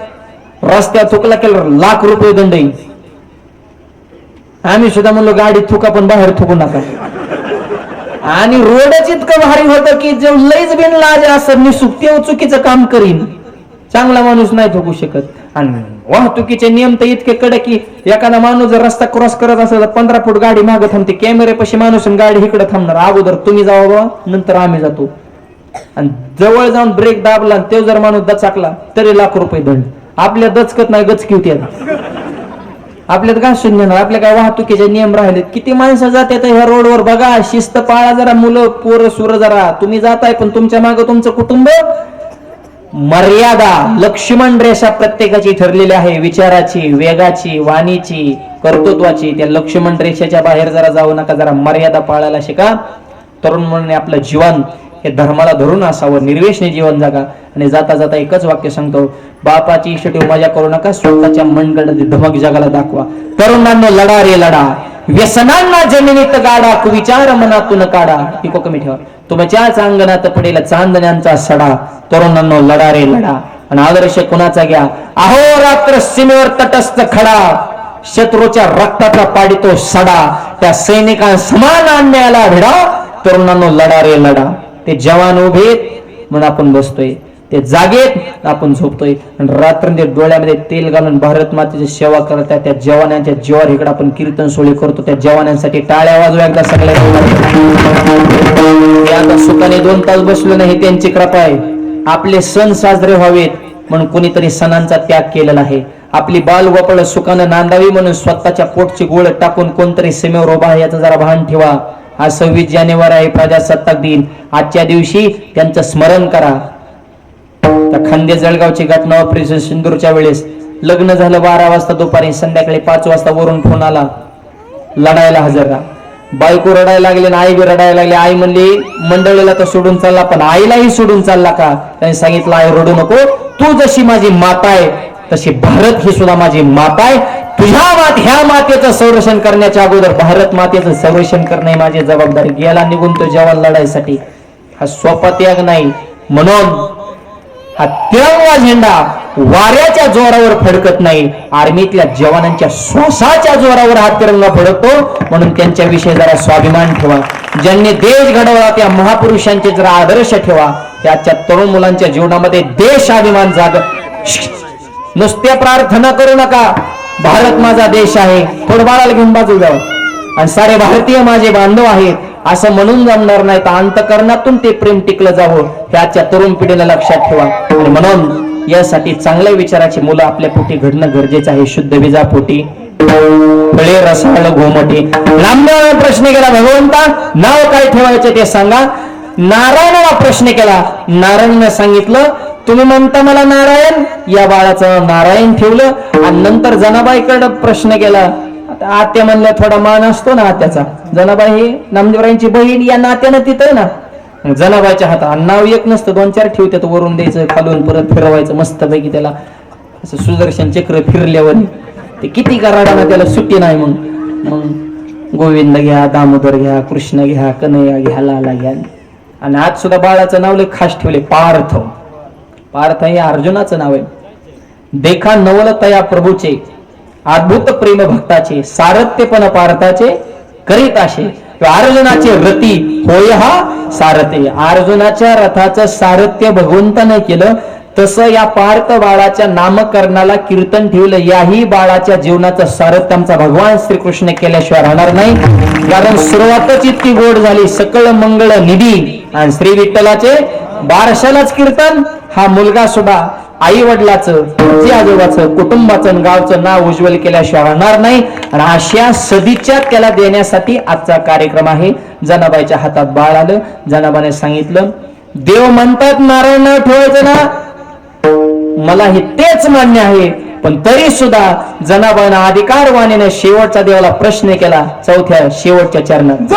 रस्त्यात थुकला केलं लाख रुपये दंड येईल. आम्ही सुद्धा म्हणलो गाडी थुका पण बाहेर थुकू नका. आणि रोडच इतकं भारी होतं की जो लईच बिन लाज असं निसुक्ती चुकीचं काम करीन चांगला माणूस नाही थुकू शकत. आणि वाहतुकीचे नियम तर इतके कडक की एखादा माणूस जर रस्ता क्रॉस करत असेल तर 15 फूट गाडी मागे थांबते. कॅमेरे पशी माणूस गाडी इकडे थांबणार. अगोदर तुम्ही जावा नंतर आम्ही जातो. आणि जवळ जाऊन ब्रेक दाबला आणि तो जर माणूस दचाकला तरी ₹1,00,000 दंड. आपल्या दचकत नाही, गचकी होती. आपल्यात काय शून्य नाही, आपल्या काय वाहतुकीचे नियम राहिलेत. किती माणसं जातात ह्या रोडवर, बघा शिस्त पाळा जरा, मुलं पोरं सुर जरा. तुम्ही जाताय पण तुमच्या मागे तुमचं कुटुंब. मर्यादा, लक्ष्मण रेषा प्रत्येकाची ठरलेली आहे, विचाराची, वेगाची, वाणीची, कर्तृत्वाची. त्या लक्ष्मण रेषेच्या बाहेर जरा जाऊ नका, जरा मर्यादा पाळायला शिका. तरुण म्हणून आपलं जीवन हे धर्माला धरून असावं, निर्वेशने जीवन जगा. आणि जाता जाता एकच वाक्य सांगतो, बापाची इष्ट मजा करू नका, स्वतःच्या मनगड धमक जगाला दाखवा. तरुणांना लढा रे लढा, व्यसनांना जमिनीत गाडा, कुविचार मनातून काढा. इको कमी ठेवा. तुमच्याच अंगणात पडेल चांदण्यांचा सडा. तरुणांना लढा रे लढा. आणि आदर्श कुणाचा घ्या, अहोरात्र सीमेवर तटस्थ खडा, शत्रूच्या रक्ताचा पाडितो सडा, त्या सैनिकां समान अन्यायाला भिडा. तरुणांना लढा रे लढा. ते जवान उभेत म्हणून आपण बसतोय, ते जागेत आपण झोपतोय. आणि रात्रंदिवस डोळ्यामध्ये तेल घालून भारत मातेची सेवा करतात त्या जवानांच्या जीवावर इकडे आपण कीर्तन सोहळे करतो. त्या जवानांसाठी टाळ्या वाजवा एकदा सगळ्या. आता सुखाने 2 तास बसलो नाही, त्यांची कृपा आहे. आपले सण साजरे व्हावेत म्हणून कोणीतरी सणांचा त्याग केलेला आहे. आपली बालगोपाळ सुखानं नांदावी म्हणून स्वतःच्या पोटची गोळ टाकून कोणतरी सीमेवर उभा आहे, याचं जरा भान ठेवा. आज 26 जानेवारी आहे, प्रजासत्ताक दिन. आजच्या दिवशी त्यांचं स्मरण करा. त्या खांदे जळगावची घटना, ऑपरेशन सिंदूरच्या वेळेस लग्न झालं 12 वाजता दुपारी, संध्याकाळी 5 वाजता वरून फोन आला, लढायला हजर राहा. बायको रडायला लागली आणि आई बी रडायला लागली. आई म्हणली मंडळीला तर सोडून चालला, पण आईलाही सोडून चालला का? त्यांनी सांगितलं, आई रडू नको, तू जशी माझी माता आहे तशी भारत ही सुद्धा माझी माता आहे. ह्या मातेचं संरक्षण करण्याच्या अगोदर भारत मातेचं संरक्षण करणे माझी जबाबदारी. गेला निघून तो जवान लढाईसाठी. हा सोपा त्याग नाही. म्हणून हा तिरंगा झेंडा वाऱ्याच्या जोरावर फडकत नाही, आर्मीतल्या जवानांच्या श्वासाच्या जोरावर हा तिरंगा फडकतो. म्हणून त्यांच्याविषयी जरा स्वाभिमान ठेवा. ज्यांनी देश घडवला त्या महापुरुषांचे जरा आदर्श ठेवा. त्याच्या तरुण मुलांच्या जीवनामध्ये देशाभिमान जाग. नुसत्या प्रार्थना करू नका, भारत माझा देश आहे, थोडं बाळाला घेऊन बाजू द्यावं, आणि सारे भारतीय माझे बांधव आहेत असं म्हणून जमणार नाही. तर अंतकरणातून ते प्रेम टिकलं जावं, त्याच्या तरुण पिढीला लक्षात ठेवा. आणि म्हणून यासाठी चांगल्या विचाराची मुलं आपल्या पोटी घडणं गरजेचं आहे. शुद्ध बीजा पोटी फळे रसाळ घोमटे. लांबण्याला प्रश्न केला, भगवंता नाव काय ठेवायचं ते सांगा. नारायणाला प्रश्न केला. नारायणानं सांगितलं, तुम्ही म्हणता मला नारायण, या बाळाचं नारायण ठेवलं. आणि नंतर जनाबाईकडे प्रश्न केला. आत्या म्हणल्या थोडा मान असतो ना आत्याचा. जनाबाई ही नामदेवरायांची बहीण, या नात्यानं तिथं ना. जनाबाईच्या हातात नाव एक नसतं, 2-4 ठेवतात, वरून द्यायचं, खालून परत फिरवायचं मस्तपैकी. त्याला असं सुदर्शन चक्र फिरल्यावर ते किती कराडाना त्याला सुट्टी नाही. मग गोविंद घ्या, दामोदर घ्या, कृष्ण घ्या, कन्हैया घ्या, लाला घ्या. आणि आज सुद्धा बाळाचं नाव लय खास ठेवले, पार्थ. पार्थ हे अर्जुनाचं नाव आहे. देखा नवल तया प्रभूचे, अद्भुत प्रेम भक्ताचे, सारथ्यपण पार्थाचे करीत आशे. अर्जुनाचे रती होय हा सारथी. अर्जुनाच्या रथाचं सारथ्य भगवंतानं केलं, तसं या पार्थ बाळाच्या नामकरणाला कीर्तन ठेवलं. याही बाळाच्या जीवनाचं सारथ्य आमचा भगवान श्रीकृष्ण केल्याशिवाय राहणार नाही. कारण सुरुवातच इतकी गोड झाली, सकळ मंगळ निधी. आणि श्री विठ्ठलाचे बारशालाच कीर्तन. हा मुलगा सुद्धा आई वडिलाचं, आजी आजोबाचं, कुटुंबाचं, गावचं नाव उज्ज्वल केल्याशिवाय राहणार नाही. आणि अशा सदिच्छा त्याला देण्यासाठी आजचा कार्यक्रम आहे. जनाबाईच्या हातात बाळ आलं. जनाबाने सांगितलं, देव म्हणतात नारायण नाव ठेवायचं ना, मला हे तेच मान्य आहे, पण तरी सुद्धा जनाबाईनं अधिकारवाणीने शेवटचा देवाला प्रश्न केला. चौथ्या शेवटच्या चरणात,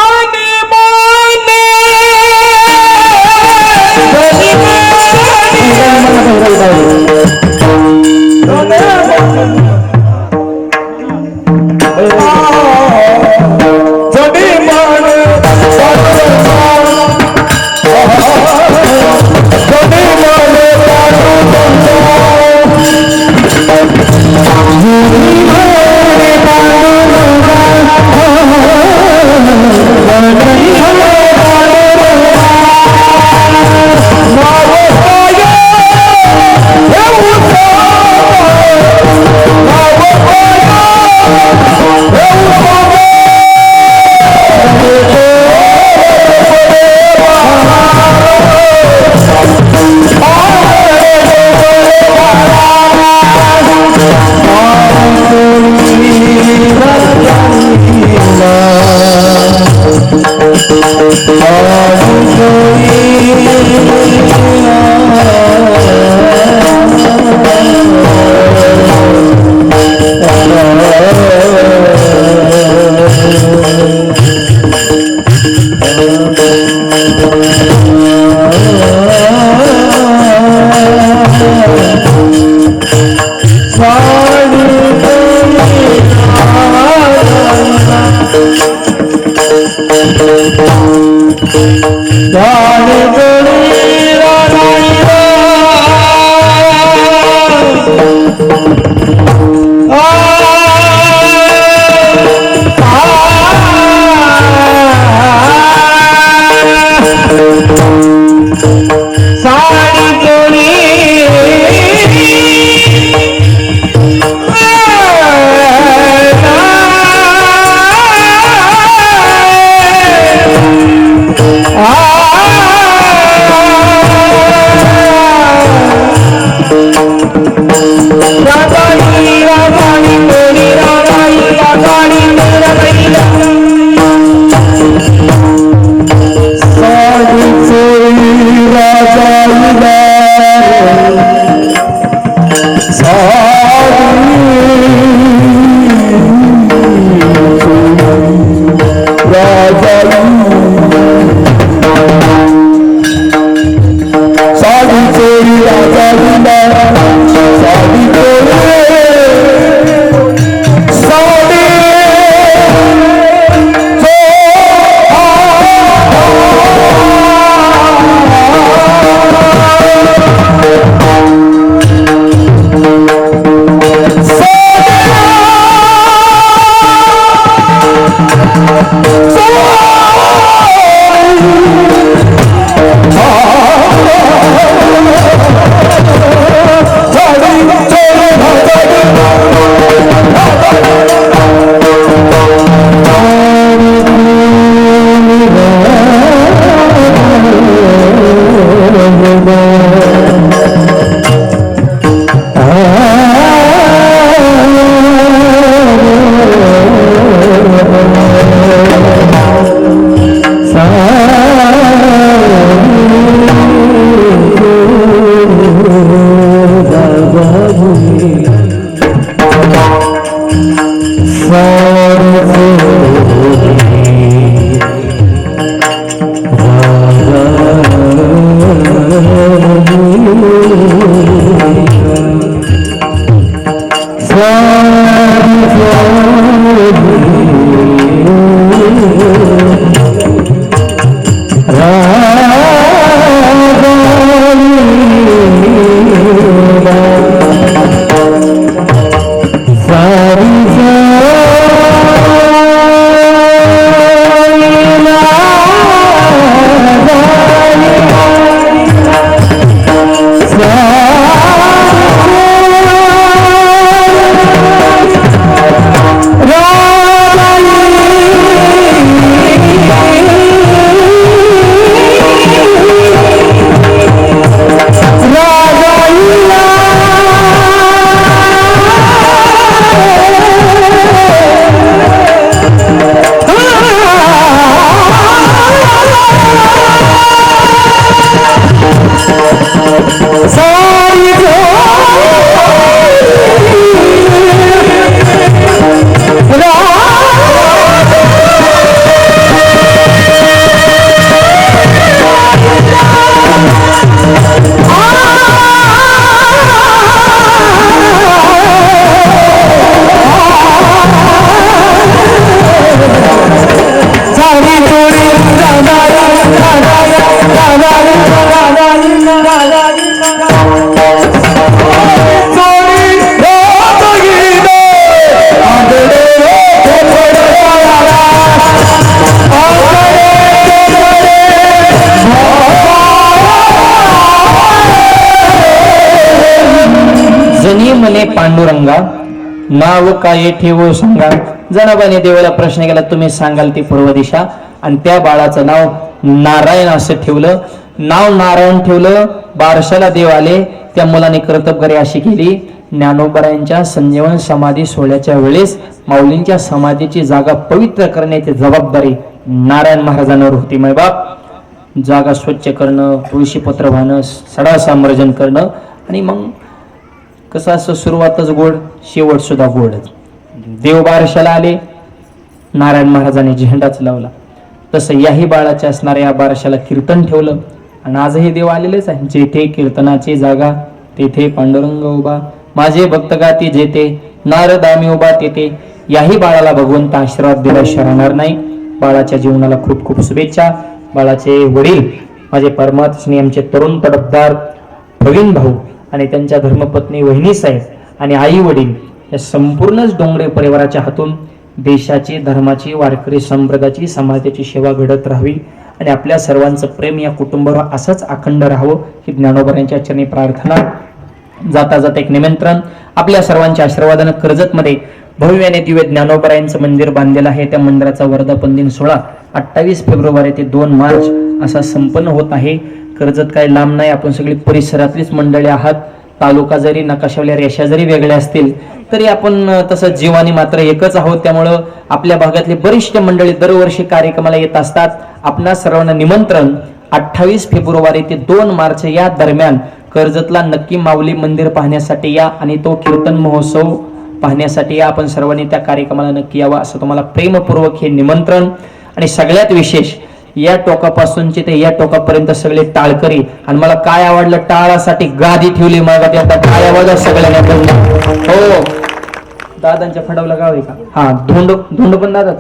मले पांडुरंगा नाव काय ठेवू सांगा. जनाबाने देवाला प्रश्न केला, तुम्ही सांगाल ती पूर्व दिशा. आणि त्या बाळाचं नाव नारायण असं ठेवलं. नाव नारायण ठेवलं. बारशाला देव आले. त्या मुलाने कर्तबगारी अशी केली, ज्ञानोबरायांच्या संजीवन समाधी सोहळ्याच्या वेळेस माऊलींच्या समाधीची जागा पवित्र करण्याची जबाबदारी नारायण महाराजांवर होती. मै बाप जागा स्वच्छ करणं, तुळशीपत्र वाहणं, सडा संवर्जन करणं. आणि मग कसं असं सुरुवातच गोड, शेवट सुद्धा गोडच. देव बारशाला आले, नारायण महाराजांनी झेंडाच लावला. तसं याही बाळाच्या असणाऱ्या या बारशाला कीर्तन ठेवलं आणि आजही देव आलेलेच आहे. जेथे कीर्तनाची जागा तेथे पांडुरंग उभा, माझे भक्त गाती जेथे नारद आम्ही उभा तेथे. याही बाळाला भगवंत आशीर्वाद दिल्याशिवाय राहणार नाही. बाळाच्या जीवनाला खूप खूप शुभेच्छा. बाळाचे वडील माझे परमात्मा आमचे तरुण तडफदार प्रवीण भाऊ आणि त्यांच्या धर्मपत्नी वहिनी साहेब आणि आई वडील या संपूर्णच डोंगरे परिवाराच्या हातून देशाची, धर्माची, वारकरी संप्रदायाची, समाजाची सेवा घडत राहावी आणि आपल्या सर्वांचं प्रेम या कुटुंबावर असंच अखंड राहावं ही ज्ञानोबा यांच्या चरणी प्रार्थना. जाता जाता एक निमंत्रण, आपल्या सर्वांच्या आशीर्वादानं कर्जतमध्ये भव्य आणि दिव्य ज्ञानोबा यांचं मंदिर बांधलेलं आहे. त्या मंदिराचा वर्धापन दिन सोहळा 28 फेब्रुवारी ते 2 मार्च असा संपन्न होत आहे. कर्जत काही लांब नाही, आपण सगळी परिसरातलीच मंडळी आहात. तालुका जरी नकाशावल्या रेषा जरी वेगळ्या असतील तरी आपण तसं जीवानी मात्र एकच आहोत. त्यामुळं आपल्या भागातली बरीचशी मंडळी दरवर्षी कार्यक्रमाला येत असतात. आपणा सर्वांना निमंत्रण 28 फेब्रुवारी ते 2 मार्च या दरम्यान कर्जतला नक्की माऊली मंदिर पाहण्यासाठी या आणि तो कीर्तन महोत्सव पाहण्यासाठी या. आपण सर्वांनी त्या कार्यक्रमाला नक्की यावं असं तुम्हाला प्रेमपूर्वक हे निमंत्रण. आणि सगळ्यात विशेष या टोकापासूनचे ते या टोकापर्यंत सगळे टाळकरी. आणि मला काय आवडलं, टाळासाठी गादी ठेवली मागा आता काय आवाज सगळ्यांना. हो, दादांच्या फडावला गाव आहे का? हा, धोंड पण दादात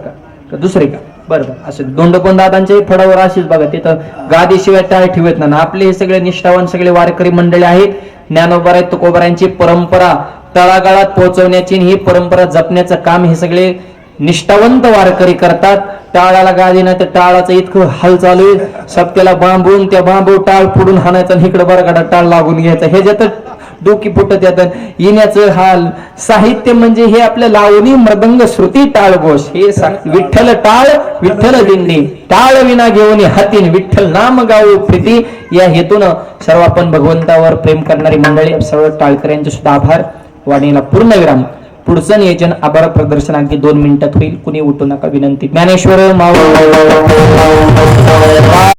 का दुसरे का? बरोबर, असं धोंड पण दादांच्या फडावर अशीच बघा, तिथं गादीशिवाय टाळ ठेवत ना. आपले हे सगळे निष्ठावान सगळे वारकरी मंडळी आहेत. ज्ञानोबा तुकोबारायांची परंपरा तळागाळात पोहोचवण्याची, ही परंपरा जपण्याचं काम हे सगळे निष्ठावंत वारकरी करतात. टाळाला गादी नाही तर टाळाचं इतकं हाल चालू आहे, सप्त्याला बांबून त्या बांबू टाळ फोडून हाणायचा आणि इकडे बरगाडा टाळ लागून घ्यायचा. हे ज्यात डोकी फुटत येतात. येण्याचं हाल साहित्य म्हणजे हे आपलं लावणी मृदंग श्रुती टाळघोष हे विठ्ठल टाळ विठ्ठल दिंडी, टाळ विना घेऊन हातीन विठ्ठल नाम गाऊ प्रीती. या हेतून सर्व आपण भगवंतावर प्रेम करणारी मंडळी सर्व टाळकऱ्यांचे सुद्धा आभार. वाणीला पूर्ण विराम. पुढचं नियोजन आभार प्रदर्शन अगदी 2 मिनिटात होईल. कुणी उठू नका विनंती. ज्ञानेश्वर माऊली